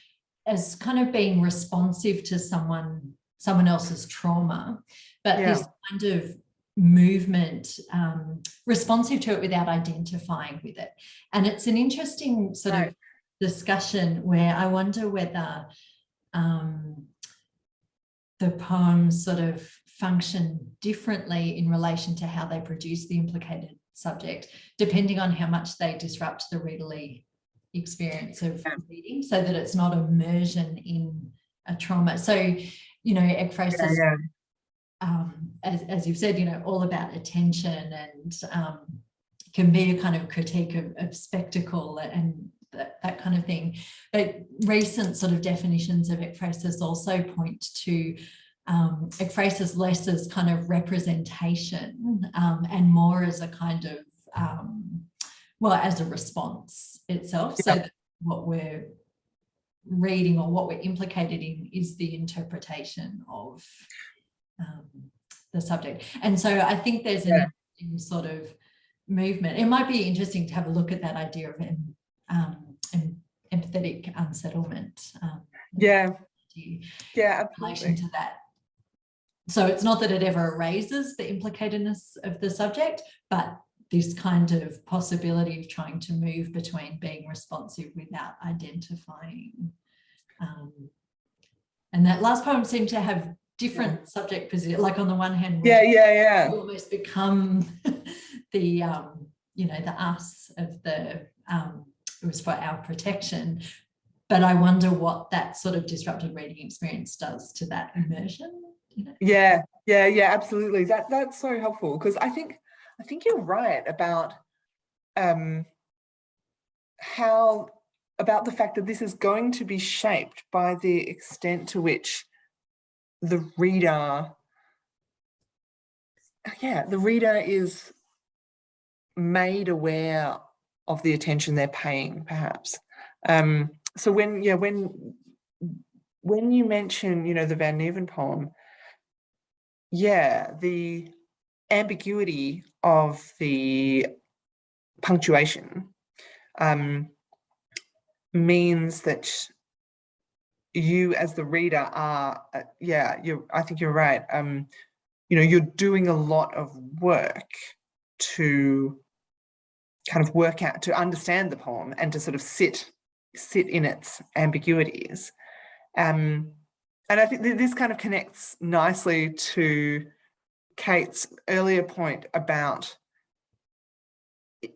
as kind of being responsive to someone else's trauma, but this kind of movement, responsive to it without identifying with it. And it's an interesting sort of discussion where I wonder whether the poems sort of function differently in relation to how they produce the implicated subject, depending on how much they disrupt the readerly experience of reading, so that it's not immersion in a trauma. So, Ekphrasis, as you've said, all about attention, and can be a kind of critique of spectacle and that kind of thing. But recent sort of definitions of ekphrasis also point to ekphrasis less as kind of representation and more as a kind of, as a response itself. So that what we're reading or what we're implicated in is the interpretation of the subject. And so I think there's an interesting sort of movement. It might be interesting to have a look at that idea of empathetic unsettlement. Absolutely. In relation to that. So it's not that it ever erases the implicatedness of the subject, but this kind of possibility of trying to move between being responsive without identifying. And that last poem seemed to have different subject position, like on the one hand, you almost become the the us of the it was for our protection. But I wonder what that sort of disrupted reading experience does to that immersion. Yeah, absolutely. That's so helpful, because I think you're right about about the fact that this is going to be shaped by the extent to which the reader is made aware of the attention they're paying, perhaps. So when you mention, the Van Nieuwen poem, the ambiguity of the punctuation means that you as the reader are, I think you're right. You're doing a lot of work to kind of work out, to understand the poem and to sort of sit in its ambiguities. And I think this kind of connects nicely to Kate's earlier point about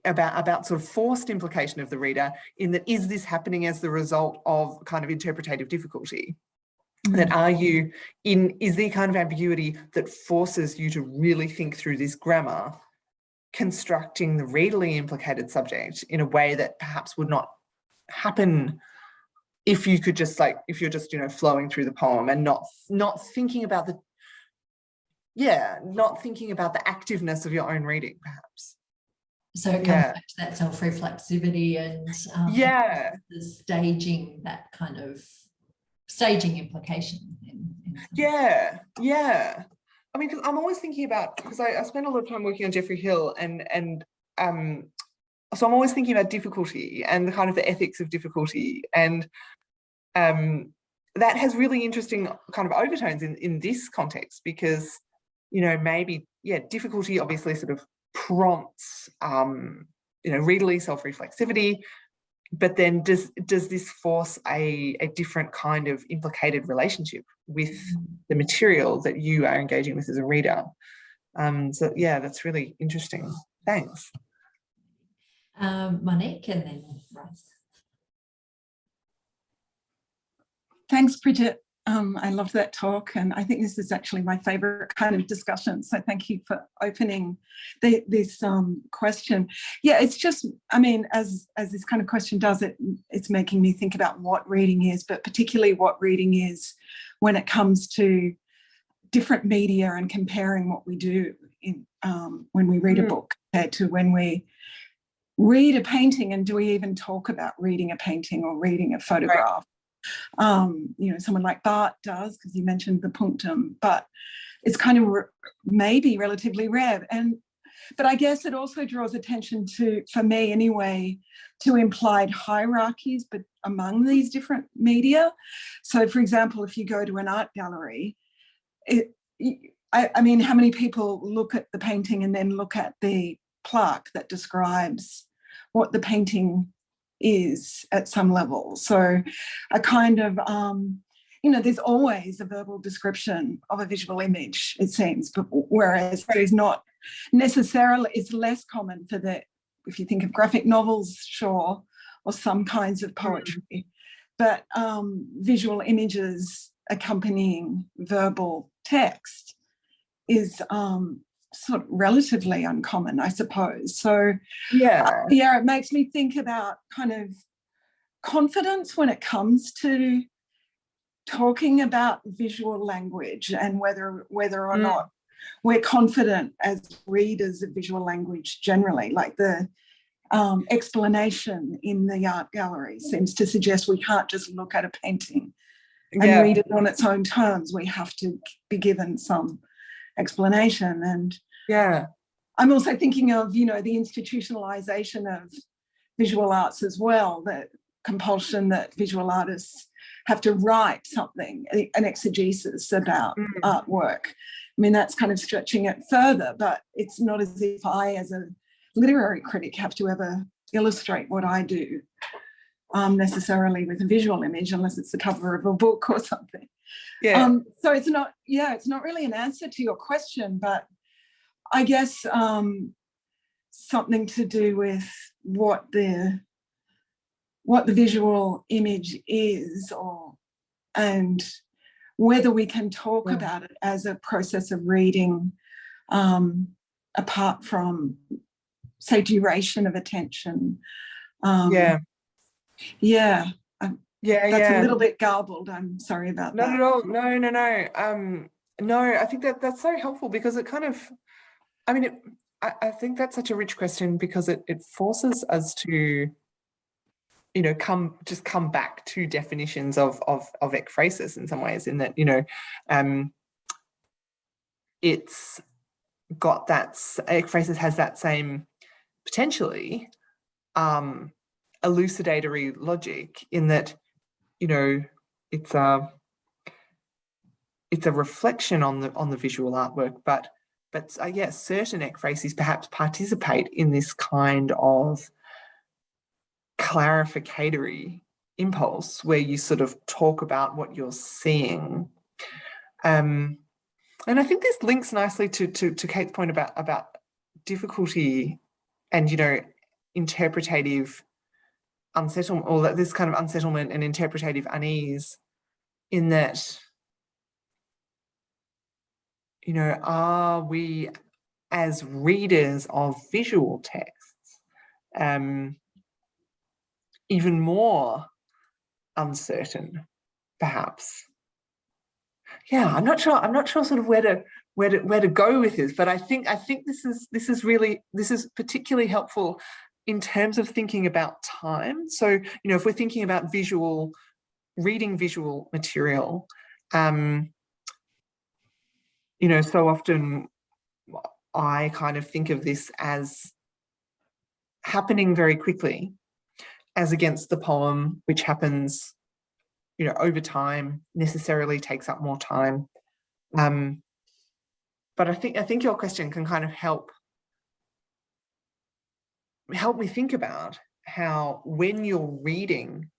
sort of forced implication of the reader, in that, is this happening as the result of kind of interpretative difficulty? That is the kind of ambiguity that forces you to really think through this grammar, constructing the readily implicated subject in a way that perhaps would not happen if you could just if you're just flowing through the poem and not thinking about the activeness of your own reading, perhaps. So it comes back to that self-reflexivity and the staging, that kind of staging implication. I mean, because I'm always thinking about, because I spent a lot of time working on Geoffrey Hill, and so I'm always thinking about difficulty and the kind of the ethics of difficulty, and that has really interesting kind of overtones in this context, because maybe difficulty obviously sort of prompts readily self-reflexivity, but then does this force a different kind of implicated relationship with the material that you are engaging with as a reader? So that's really interesting. Thanks. Monique, and then Bryce. Thanks, Bridget. I loved that talk, and I think this is actually my favourite kind of discussion. So thank you for opening this question. Yeah, it's just, I mean, as this kind of question does, it's making me think about what reading is, but particularly what reading is when it comes to different media and comparing what we do when we read a book compared to when we read a painting. And do we even talk about reading a painting or reading a photograph? Right. Someone like Bart does, because you mentioned the punctum, but it's kind of maybe relatively rare. But I guess it also draws attention to, for me anyway, to implied hierarchies but among these different media. So, for example, if you go to an art gallery, I mean, how many people look at the painting and then look at the plaque that describes what the painting is at some level? So a kind of, there's always a verbal description of a visual image, it seems, but whereas there's not necessarily, it's less common for if you think of graphic novels, sure, or some kinds of poetry, but visual images accompanying verbal text is sort of relatively uncommon, I suppose. So it makes me think about kind of confidence when it comes to talking about visual language, and whether or not we're confident as readers of visual language generally. Like the explanation in the art gallery seems to suggest we can't just look at a painting and read it on its own terms. We have to be given some explanation. And I'm also thinking of the institutionalization of visual arts as well, that compulsion that visual artists have to write something, an exegesis about artwork. I mean, that's kind of stretching it further, but it's not as if I as a literary critic have to ever illustrate what I do necessarily with a visual image, unless it's the cover of a book or something. So it's not really an answer to your question, but I guess something to do with what the visual image is, and whether we can talk about it as a process of reading apart from, say, duration of attention. That's a little bit garbled. I'm sorry about that. Not at all. No. No, I think that's so helpful, because it kind of, I mean, I think that's such a rich question, because it forces us to, you know, come back to definitions of ekphrasis in some ways, in that, you know, it's got that, ekphrasis has that same potentially elucidatory logic, in that, you know, it's a reflection on the visual artwork, but yes, certain ekphrases perhaps participate in this kind of clarificatory impulse, where you sort of talk about what you're seeing. And I think this links nicely to Kate's point about difficulty and, you know, interpretative unsettlement, or this kind of unsettlement and interpretative unease, in that, you know, are we as readers of visual texts even more uncertain, perhaps? Yeah, I'm not sure sort of where to go with this, but I think this is particularly helpful in terms of thinking about time. So, you know, if we're thinking about reading visual material, you know, so often I kind of think of this as happening very quickly, as against the poem, which happens, you know, over time, necessarily takes up more time. But I think your question can kind of help me think about how, when you're reading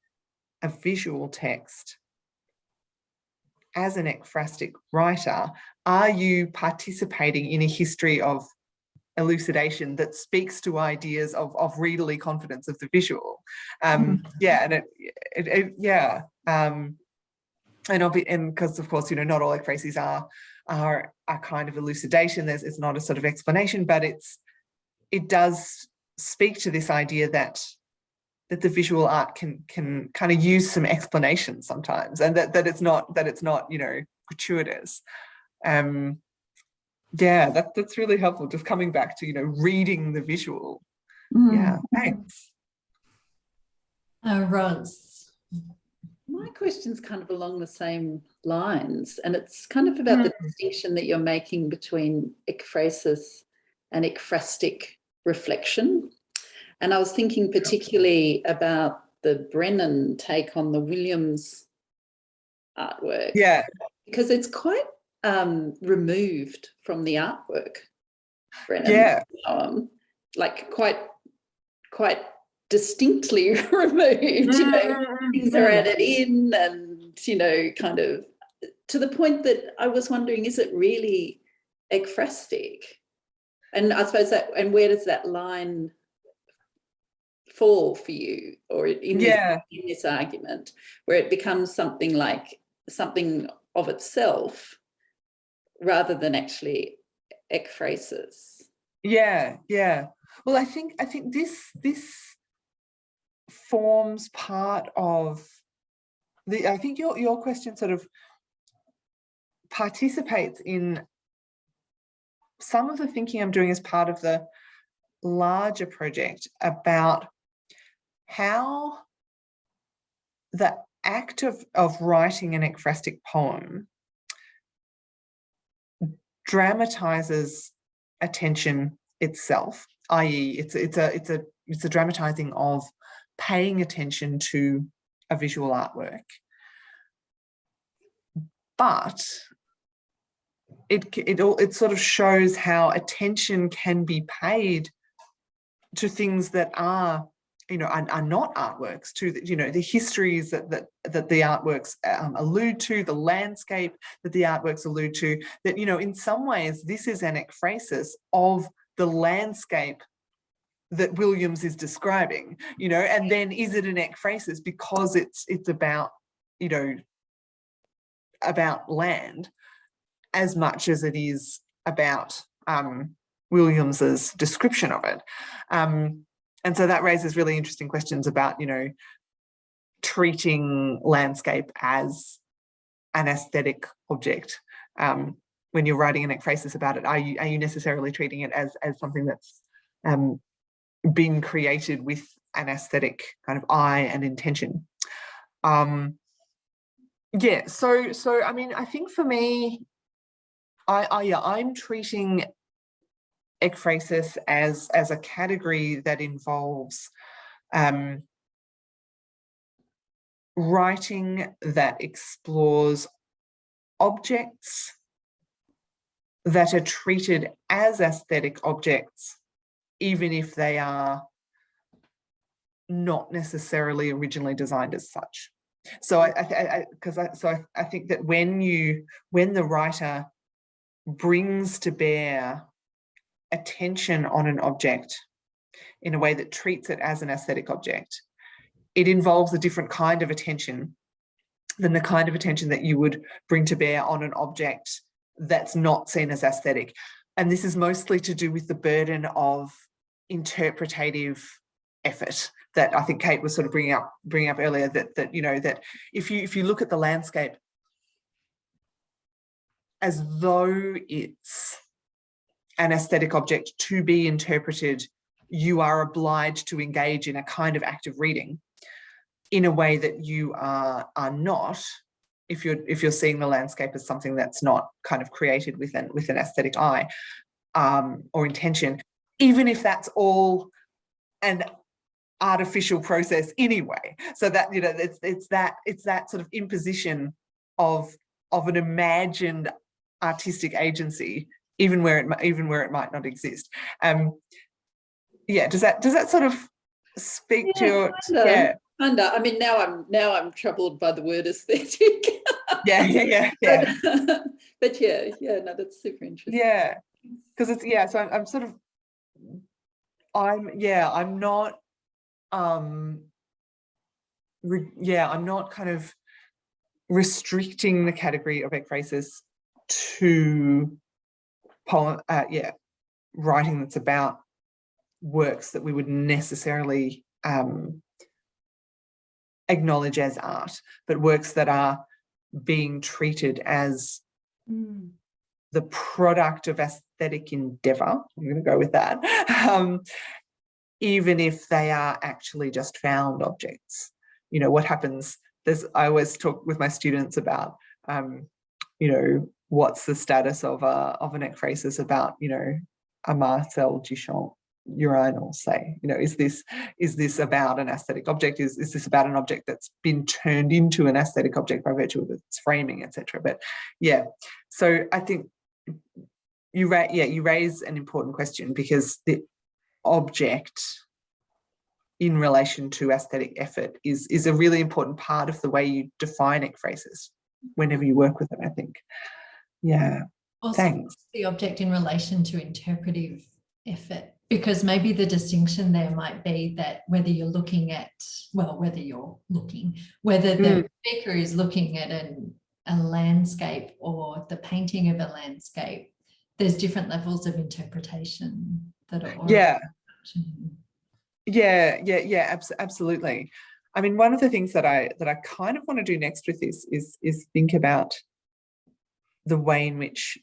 a visual text as an ekphrastic writer, are you participating in a history of elucidation that speaks to ideas of readerly confidence of the visual? Yeah, and and because, of course, you know, not all ekphrases are kind of elucidation. It's not a sort of explanation, but it does speak to this idea that the visual art can kind of use some explanation sometimes, and that it's not, you know, gratuitous. Yeah, that's really helpful, just coming back to, you know, reading the visual. Yeah, thanks. Ros. My question's kind of along the same lines, and it's kind of about the distinction that you're making between ekphrasis and ekphrastic reflection. And I was thinking particularly about the Brennan take on the Williams artwork. Yeah. Because it's quite removed from the artwork, Brennan. Yeah. Like quite distinctly removed, you know, things are added in, and, you know, kind of to the point that I was wondering, is it really ekphrastic? And I suppose that, and where does that line fall for you, or in this argument, where it becomes something like something of itself rather than actually ekphrasis? Yeah. Well, I think this forms part of the, I think your question sort of participates in some of the thinking I'm doing as part of the larger project about how the act of writing an ekphrastic poem dramatizes attention itself, i.e. it's a dramatizing of paying attention to a visual artwork. But it sort of shows how attention can be paid to things that are, you know, are not artworks, to the, you know, the histories that the artworks allude to, the landscape that the artworks allude to, that, you know, in some ways this is an ekphrasis of the landscape that Williams is describing, you know. And then is it an ekphrasis because it's about, you know, about land as much as it is about Williams's description of it. And so that raises really interesting questions about, you know, treating landscape as an aesthetic object, when you're writing an ekphrasis about it, are you necessarily treating it as something that's been created with an aesthetic kind of eye and intention? Yeah, so I mean, I think for me, I'm treating ekphrasis as a category that involves writing that explores objects that are treated as aesthetic objects, even if they are not necessarily originally designed as such. So I think that when the writer brings to bear attention on an object in a way that treats it as an aesthetic object, it involves a different kind of attention than the kind of attention that you would bring to bear on an object that's not seen as aesthetic. And this is mostly to do with the burden of interpretative effort that I think Kate was sort of bringing up earlier, that you know, that if you look at the landscape as though it's an aesthetic object to be interpreted, you are obliged to engage in a kind of active reading in a way that you are not if you're seeing the landscape as something that's not kind of created with an aesthetic eye or intention, even if that's all an artificial process anyway. So that, you know, it's that sort of imposition of an imagined artistic agency, even where it might not exist. Yeah, does that sort of speak to your I mean, now I'm troubled by the word aesthetic. Yeah. But no, that's super interesting. Yeah, because it's so I'm sort of I'm not kind of restricting the category of ekphrasis to writing that's about works that we would necessarily acknowledge as art, but works that are being treated as the product of aesthetic endeavour. I'm going to go with that. Even if they are actually just found objects. You know, what happens, I always talk with my students about, you know, what's the status of an ekphrasis about, you know, a Marcel Duchamp urinal, say, you know, is this about an aesthetic object? Is this about an object that's been turned into an aesthetic object by virtue of its framing, etc.? But yeah, so I think you raise an important question, because the object in relation to aesthetic effort is a really important part of the way you define ekphrasis whenever you work with them, I think. Yeah. Also, thanks. The object in relation to interpretive effort, because maybe the distinction there might be that whether the speaker is looking at a landscape or the painting of a landscape, there's different levels of interpretation that are absolutely. I mean, one of the things that I kind of want to do next with this is think about the way in which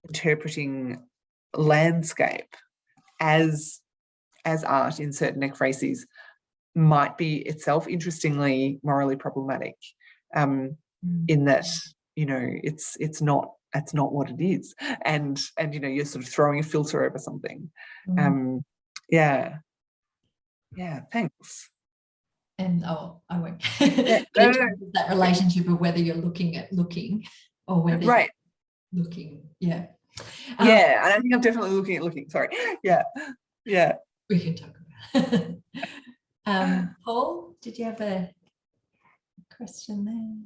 interpreting landscape as art in certain ekphrases might be itself interestingly morally problematic, in that, you know, it's not what it is, and you know, you're sort of throwing a filter over something. Thanks. And I won't that relationship of whether you're looking or whether you're looking. And I think I'm definitely looking. Sorry. Yeah. We can talk about it. Paul, did you have a question there?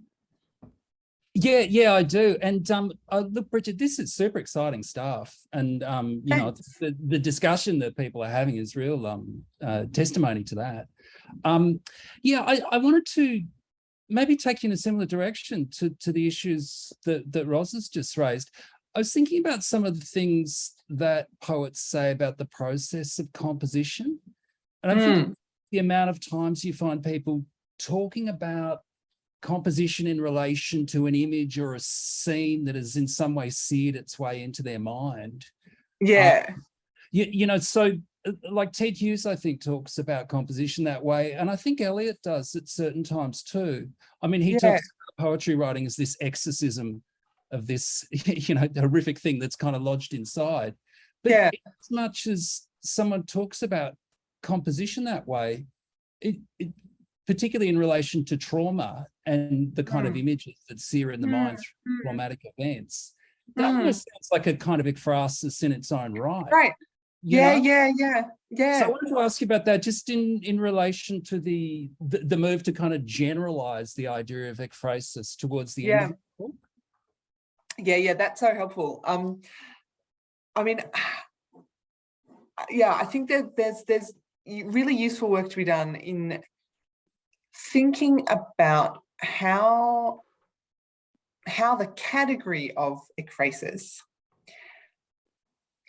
Yeah, I do. And look, Bridget, this is super exciting stuff. And, you know, the discussion that people are having is real testimony to that. I wanted to maybe take you in a similar direction to the issues that Ros has just raised. I was thinking about some of the things that poets say about the process of composition. And I'm thinking the amount of times you find people talking about composition in relation to an image or a scene that has in some way seared its way into their mind. Yeah. You know, so like Ted Hughes, I think, talks about composition that way. And I think Eliot does at certain times too. I mean, he talks about poetry writing as this exorcism of this, you know, horrific thing that's kind of lodged inside. But as much as someone talks about composition that way, it particularly in relation to trauma and the kind of images that sear in the mind through traumatic events, that almost sounds like a kind of ekphrasis in its own right. Right. Yeah. So I wanted to ask you about that, just in relation to the move to kind of generalize the idea of ekphrasis towards the end of the book. Yeah, that's so helpful. I mean, I think that there's really useful work to be done in thinking about how the category of ekphrasis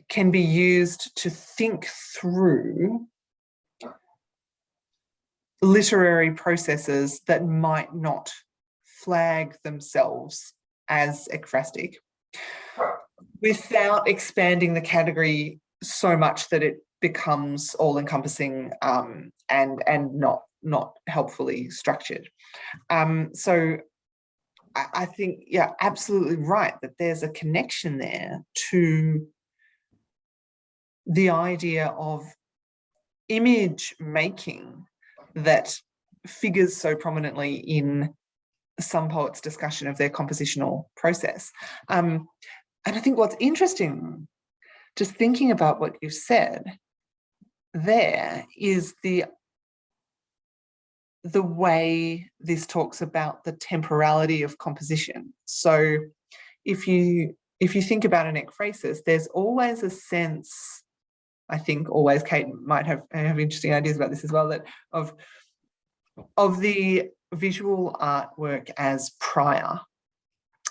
can be used to think through literary processes that might not flag themselves as ekphrastic, without expanding the category so much that it becomes all-encompassing and not helpfully structured. So I think, absolutely right, that there's a connection there to the idea of image making that figures so prominently in some poets' discussion of their compositional process. And I think what's interesting, just thinking about what you've said there, is the way this talks about the temporality of composition. So if you think about an ekphrasis, there's always a sense, I think always, Kate might have interesting ideas about this as well, that of the visual artwork as prior,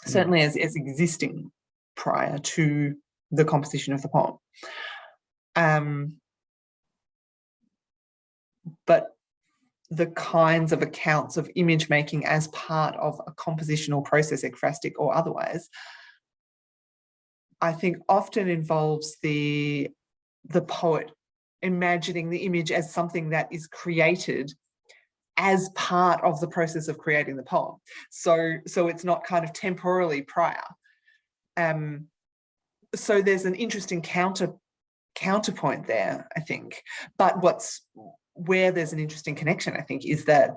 certainly as existing prior to the composition of the poem. But the kinds of accounts of image making as part of a compositional process, ekphrastic or otherwise, I think often involves the poet imagining the image as something that is created as part of the process of creating the poem. So it's not kind of temporally prior. So there's an interesting counterpoint there, I think. But where there's an interesting connection, I think, is that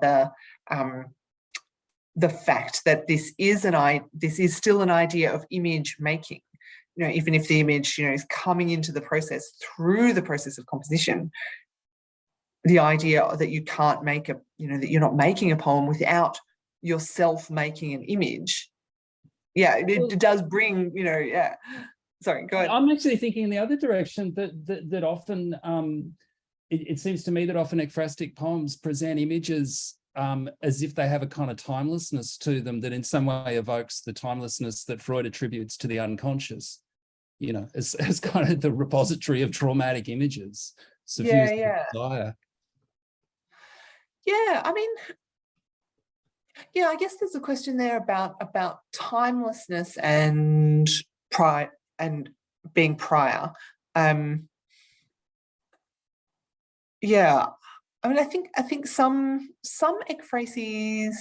the fact that this is still an idea of image making. You know, even if the image, is coming into the process through the process of composition, the idea that you can't make that you're not making a poem without yourself making an image. Yeah, it does bring, Sorry, go ahead. I'm actually thinking in the other direction that often, it seems to me that often ekphrastic poems present images as if they have a kind of timelessness to them that in some way evokes the timelessness that Freud attributes to the unconscious, as kind of the repository of traumatic images. Suffused with desire. Yeah, I mean, I guess there's a question there about timelessness and pride and being prior. I mean, I think some ekphrases,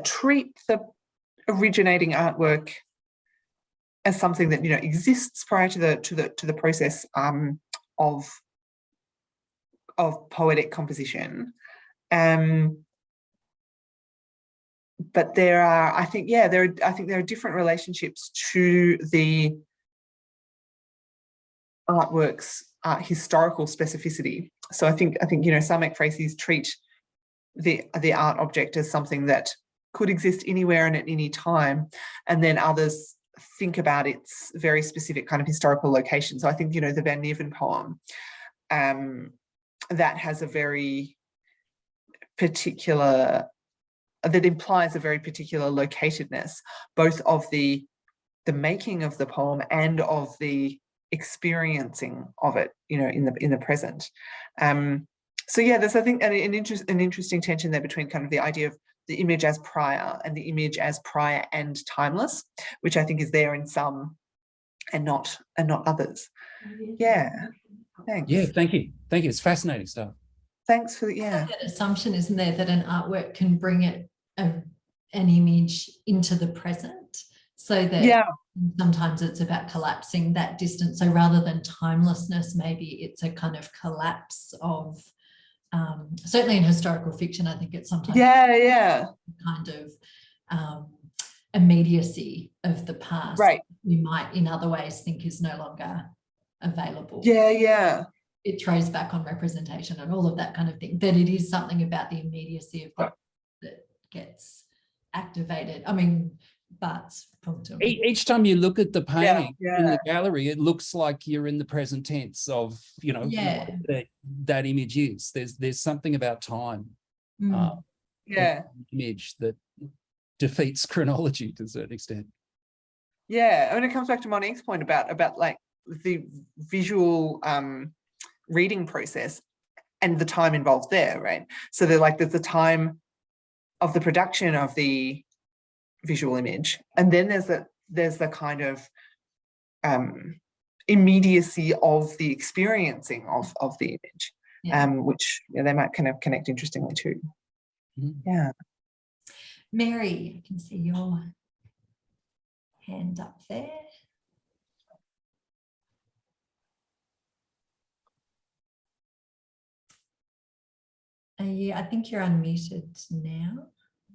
treat the originating artwork as something that exists prior to the process of poetic composition. But there are different relationships to the artwork's historical specificity. So I think some ekphrases treat the art object as something that could exist anywhere and at any time, and then others think about its very specific kind of historical location. So I think the Van Neven poem that has a very particular, that implies a very particular locatedness, both of the making of the poem and of the experiencing of it, in the present. So there's, I think, an interesting tension there between kind of the idea of the image as prior and the image as prior and timeless, which I think is there in some and not others. Yeah, thanks. Yeah, thank you. Thank you. It's fascinating stuff. Thanks for, yeah. That assumption, isn't there, that an artwork can bring an image into the present, so that sometimes it's about collapsing that distance. So rather than timelessness, maybe it's a kind of collapse of, certainly in historical fiction, I think it's sometimes kind of immediacy of the past, we might in other ways think is no longer available. It throws back on representation and all of that kind of thing, that it is something about the immediacy of that gets activated. I mean, but each time you look at the painting in the gallery, it looks like you're in the present tense of, you know, what that image is. There's something about time, image that defeats chronology to a certain extent. Yeah, I mean, it comes back to Monique's point about like the visual reading process and the time involved there, right? So there's the time of the production of the visual image, and then there's the kind of immediacy of the experiencing of the image, which they might kind of connect interestingly too. Yeah. Mary, I can see your hand up there. Yeah, I think you're unmuted now.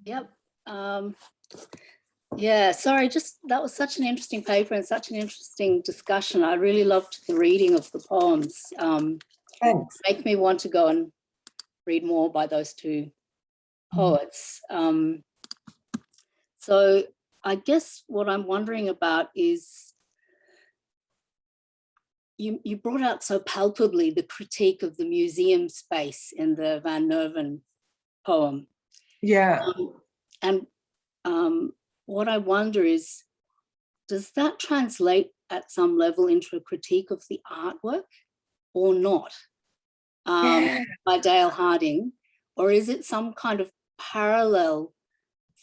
Yep. Yeah, sorry, that was such an interesting paper and such an interesting discussion. I really loved the reading of the poems. Thanks. Make me want to go and read more by those two poets. So I guess what I'm wondering about is, you brought out so palpably the critique of the museum space in the Van Nerven poem. Yeah. What I wonder is, does that translate at some level into a critique of the artwork or not, by Dale Harding? Or is it some kind of parallel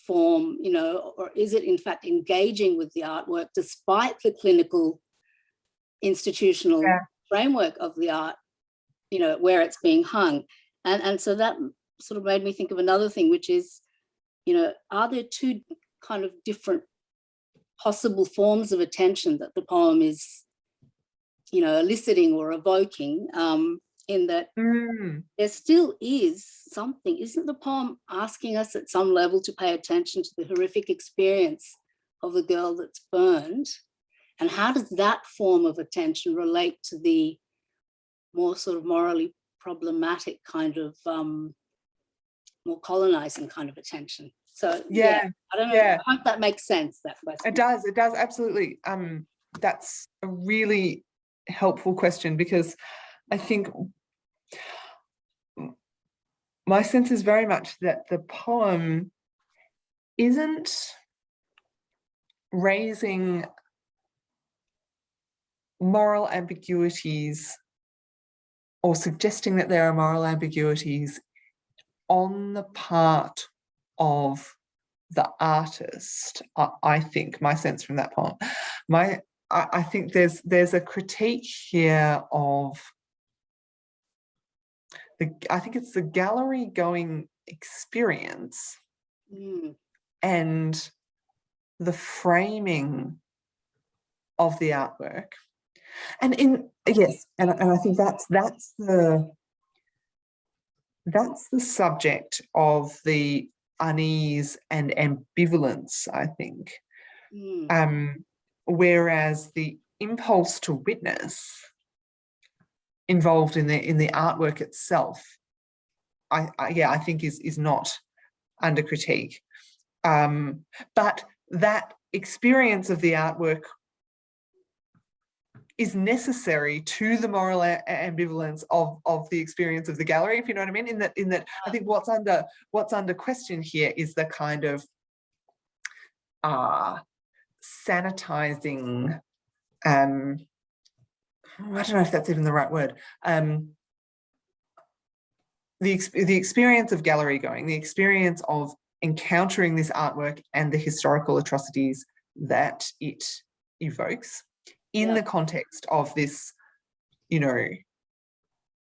form, you know, or is it in fact engaging with the artwork despite the clinical institutional framework of the art, you know, where it's being hung? And so that sort of made me think of another thing, which is, you know, are there two kind of different possible forms of attention that the poem is, you know, eliciting or evoking, in that there still is something, isn't the poem asking us at some level to pay attention to the horrific experience of the girl that's burned? And how does that form of attention relate to the more sort of morally problematic kind of, more colonizing kind of attention? So I don't know, I hope that makes sense, that question. It does absolutely. That's a really helpful question, because I think my sense is very much that the poem isn't raising moral ambiguities or suggesting that there are moral ambiguities on the part of the artist. I think, my sense from that poem, I think there's a critique here of I think it's the gallery going experience and the framing of the artwork, and I think that's the subject of the unease and ambivalence, I think. Whereas the impulse to witness involved in the artwork itself, I think is not under critique. But that experience of the artwork is necessary to the moral ambivalence of the experience of the gallery, if you know what I mean. In that, I think what's under question here is the kind of sanitizing. I don't know if that's even the right word. The experience of gallery going, the experience of encountering this artwork and the historical atrocities that it evokes in the context of this, you know,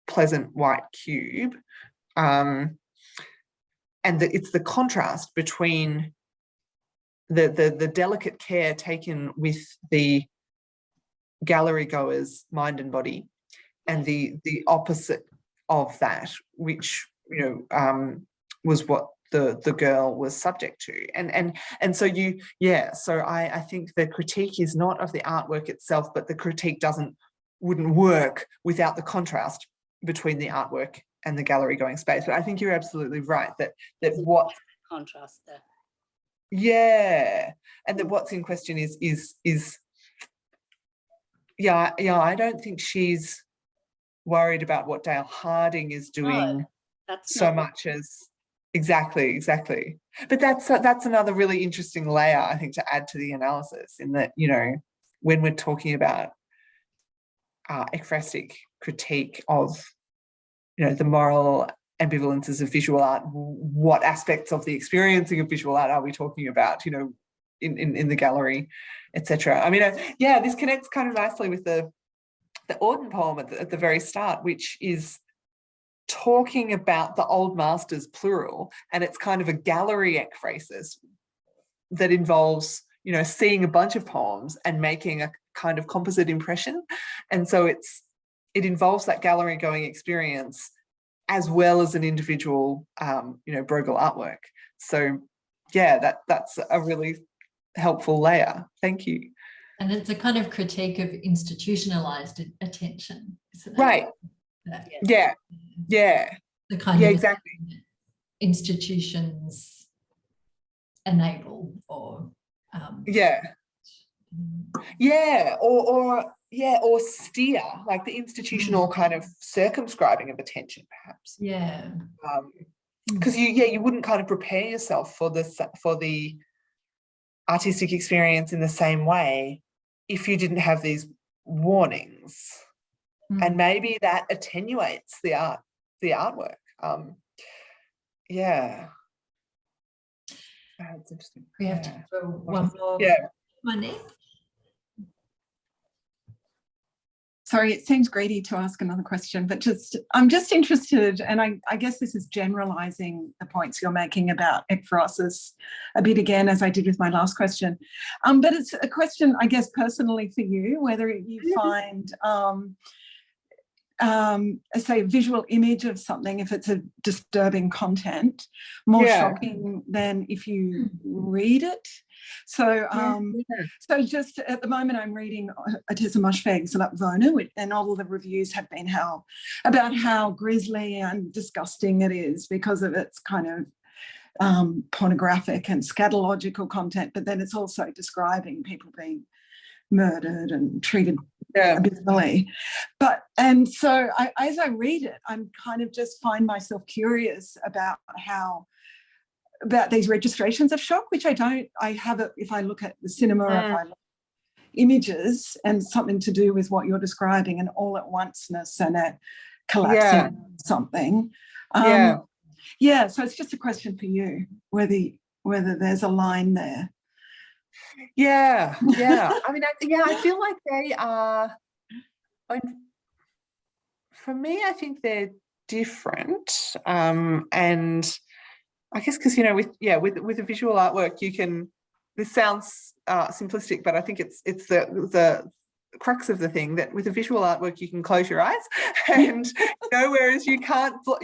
pleasant white cube. And that it's the contrast between the delicate care taken with the gallery goer's mind and body, and the opposite of that, which, you know, was what the girl was subject to. And so so I think the critique is not of the artwork itself, but the critique wouldn't work without the contrast between the artwork and the gallery going space. But I think you're absolutely right that what contrast there. Yeah, and that what's in question is I don't think she's worried about what Dale Harding is doing so much as exactly. But that's another really interesting layer, I think, to add to the analysis, in that, you know, when we're talking about ekphrastic critique of, you know, the moral ambivalences of visual art, what aspects of the experiencing of visual art are we talking about, you know, in the gallery, etc. I mean, this connects kind of nicely with the Auden poem at the very start, which is talking about the old masters, plural, and it's kind of a gallery ekphrasis that involves, you know, seeing a bunch of poems and making a kind of composite impression. And so it involves that gallery going experience as well as an individual, you know, Bruegel artwork. So yeah, that's a really helpful layer. Thank you. And it's a kind of critique of institutionalized attention, isn't it? Right. Yeah. The kind of exactly. institutions enable or or steer, like the institutional kind of circumscribing of attention, perhaps. Because you wouldn't kind of prepare yourself for the artistic experience in the same way if you didn't have these warnings. And maybe that attenuates the artwork. That's interesting. We have to go one more. Money. Sorry, it seems greedy to ask another question, but I'm just interested, and I guess this is generalising the points you're making about ekphrasis a bit again, as I did with my last question. But it's a question, I guess, personally for you, whether you find, say, a visual image of something, if it's a disturbing content, more shocking than if you read it. So, so just at the moment, I'm reading Atessa Moshfegh's Lapvona, and all the reviews have been about how grisly and disgusting it is because of its kind of pornographic and scatological content. But then it's also describing people being murdered and treated abysmally. And so as I read it, I'm kind of just find myself curious about these registrations of shock, which I have it if I look at the cinema, if I look at images, and something to do with what you're describing, and all at onceness and a collapsing something. So it's just a question for you, whether there's a line there. I mean, I feel like they are, for me, I think they're different, and I guess because, you know, with a visual artwork, you can, this sounds simplistic, but I think it's the crux of the thing, that with a visual artwork you can close your eyes, and you know, whereas you can't block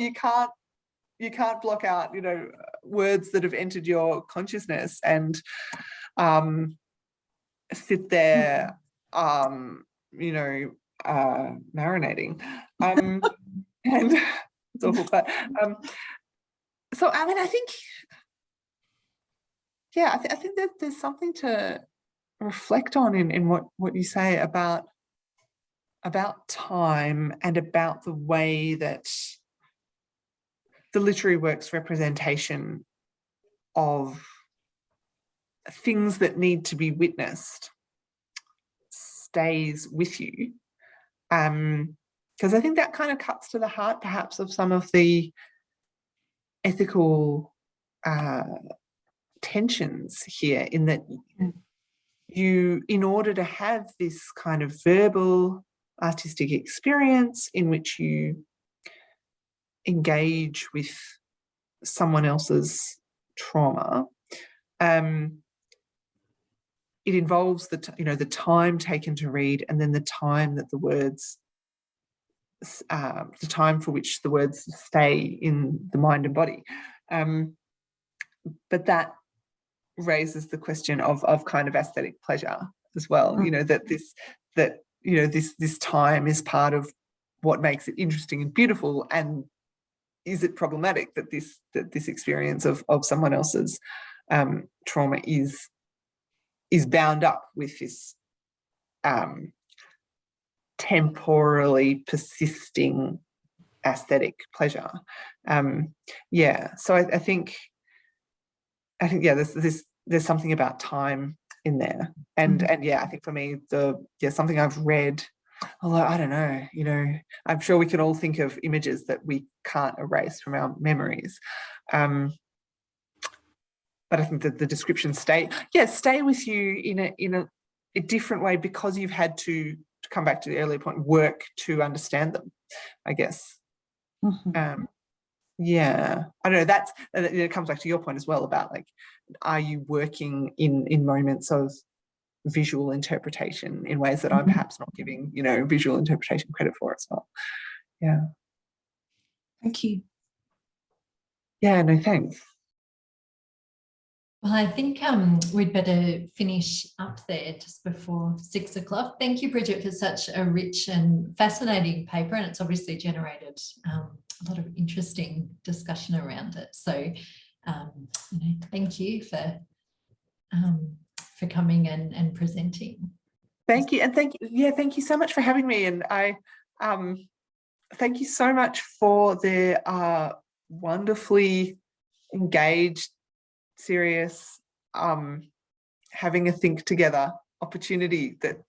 out, you know, words that have entered your consciousness and sit there, you know, marinating, and it's awful, but so I mean, I think, I think that there's something to reflect on in what you say about time, and about the way that the literary work's representation of things that need to be witnessed stays with you, because I think that kind of cuts to the heart, perhaps, of some of the ethical tensions here, in that you, in order to have this kind of verbal artistic experience in which you engage with someone else's trauma, it involves the time taken to read, and then the time that the words, the time for which the words stay in the mind and body. But that raises the question of kind of aesthetic pleasure as well. This time is part of what makes it interesting and beautiful, and is it problematic that this experience of someone else's trauma is bound up with this temporally persisting aesthetic pleasure. So I think there's something about time in there, and I think for me something I've read, although I don't know, I'm sure we can all think of images that we can't erase from our memories, but I think that the descriptions stay with you in a different way, because you've had to come back to the earlier point, work to understand them, I guess. I don't know, it comes back to your point as well about, like, are you working in moments of visual interpretation in ways that I'm perhaps not giving visual interpretation credit for as well. Thank you. No, thanks. Well, I think we'd better finish up there just before 6 o'clock. Thank you, Bridget, for such a rich and fascinating paper, and it's obviously generated a lot of interesting discussion around it. So, thank you for coming and presenting. Thank you, and thank you so much for having me. And I thank you so much for the wonderfully engaged, serious, having a think together opportunity that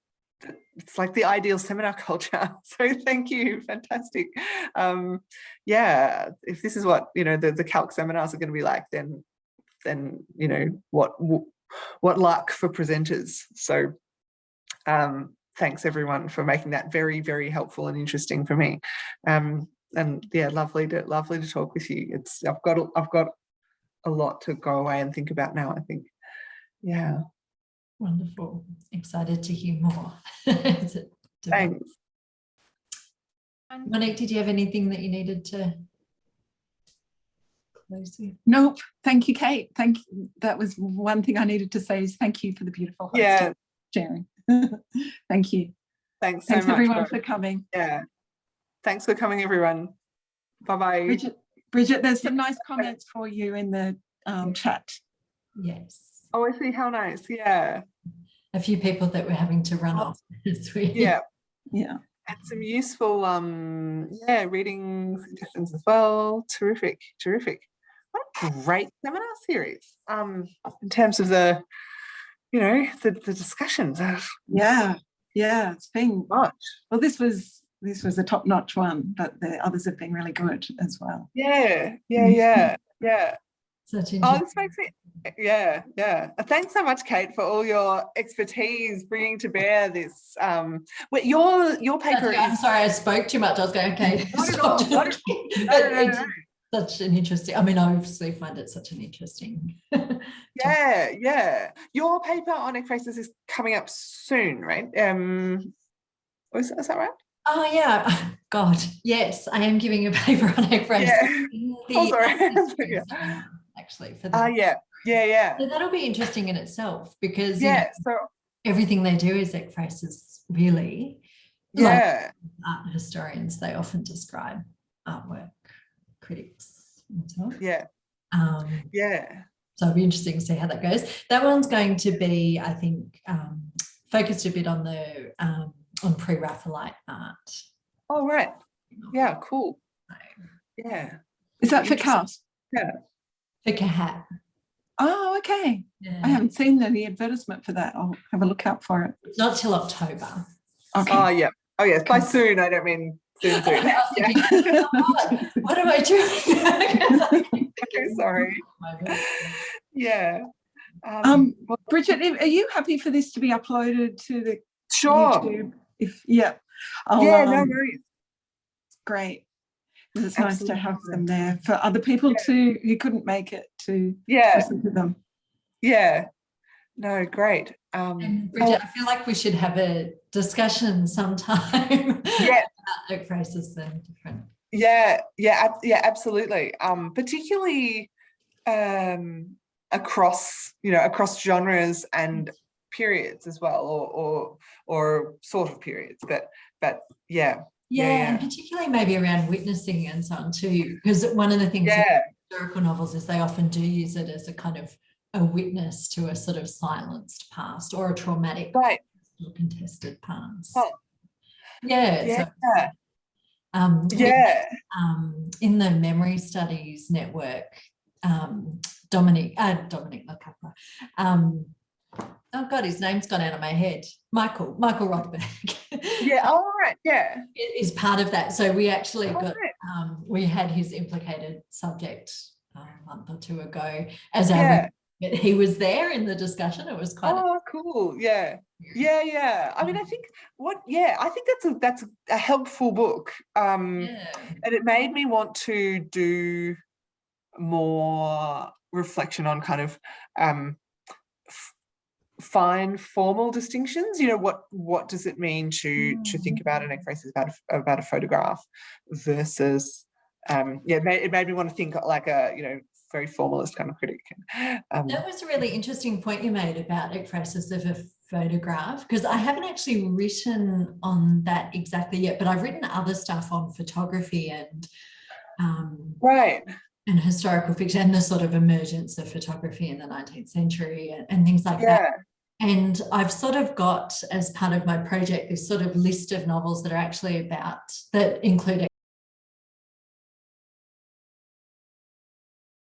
it's like the ideal seminar culture. So thank you, fantastic. If this is what the calc seminars are going to be like, then what luck for presenters. So thanks everyone for making that very, very helpful and interesting for me. Lovely to talk with you. I've got a lot to go away and think about now, I think. Wonderful. Excited to hear more. Thanks. Monique, did you have anything that you needed to close with? Nope. Thank you, Kate. Thank you. That was one thing I needed to say, is thank you for the beautiful hosting, sharing. Thank you. Thanks so much, everyone for coming. Thanks for coming, everyone. Bye-bye. Bridget, there's some nice comments for you in the chat. Yes. Oh, I see. How nice. Yeah. A few people that were having to run off this week. Yeah. And some useful reading suggestions as well. Terrific. What a great seminar series. In terms of the discussions. It's been much. Well, this was a top-notch one, but the others have been really good as well. Such this makes me thanks so much, Kate, for all your expertise bringing to bear this. Your paper I'm sorry, I spoke too much. I was going, okay. No. Such an interesting, I obviously find it such an interesting Your paper on Ekphrasis is coming up soon, right? Is that right? Oh yeah, God, yes, I am giving a paper on Ekphrasis. Actually, for the So that'll be interesting in itself, because so everything they do is Ekphrasis, really. Like art historians, they often describe artwork critics and so on. So it'll be interesting to see how that goes. That one's going to be, I think, focused a bit on the on pre-Raphaelite art. Oh, right. Yeah, cool. Is that for CAS? For CAHAT. Oh, okay. I haven't seen any advertisement for that. I'll have a look out for it. It's not till October. Okay. Oh yes. By soon, I don't mean soon. What am I doing? Sorry. Yeah. Bridget, are you happy for this to be uploaded to the YouTube? Yeah, no worries. Great. It's nice to have them there for other people too who couldn't make it to listen to them. Yeah. No, great. Bridget, I feel like we should have a discussion sometime about ekphrasis and different. Yeah, absolutely. Particularly across genres and periods as well, or sort of periods. But yeah. And particularly maybe around witnessing and so on too, because one of the things in historical novels is they often do use it as a kind of a witness to a sort of silenced past or a traumatic or contested past. In the Memory Studies Network, Dominic LaCapra, oh God, his name's gone out of my head. Michael Rothberg. Is part of that. So we actually got we had his implicated subject a month or two ago as our he was there in the discussion. It was quite cool. I mean, I think that's a helpful book. And it made me want to do more reflection on kind of fine formal distinctions. What does it mean to think about an ekphrasis about a photograph versus it made me want to think like a very formalist kind of critic. That was a really interesting point you made about ekphrasis of a photograph, because I haven't actually written on that exactly yet, but I've written other stuff on photography and and historical fiction and the sort of emergence of photography in the 19th century and things like that. And I've sort of got, as part of my project, this sort of list of novels that are actually that include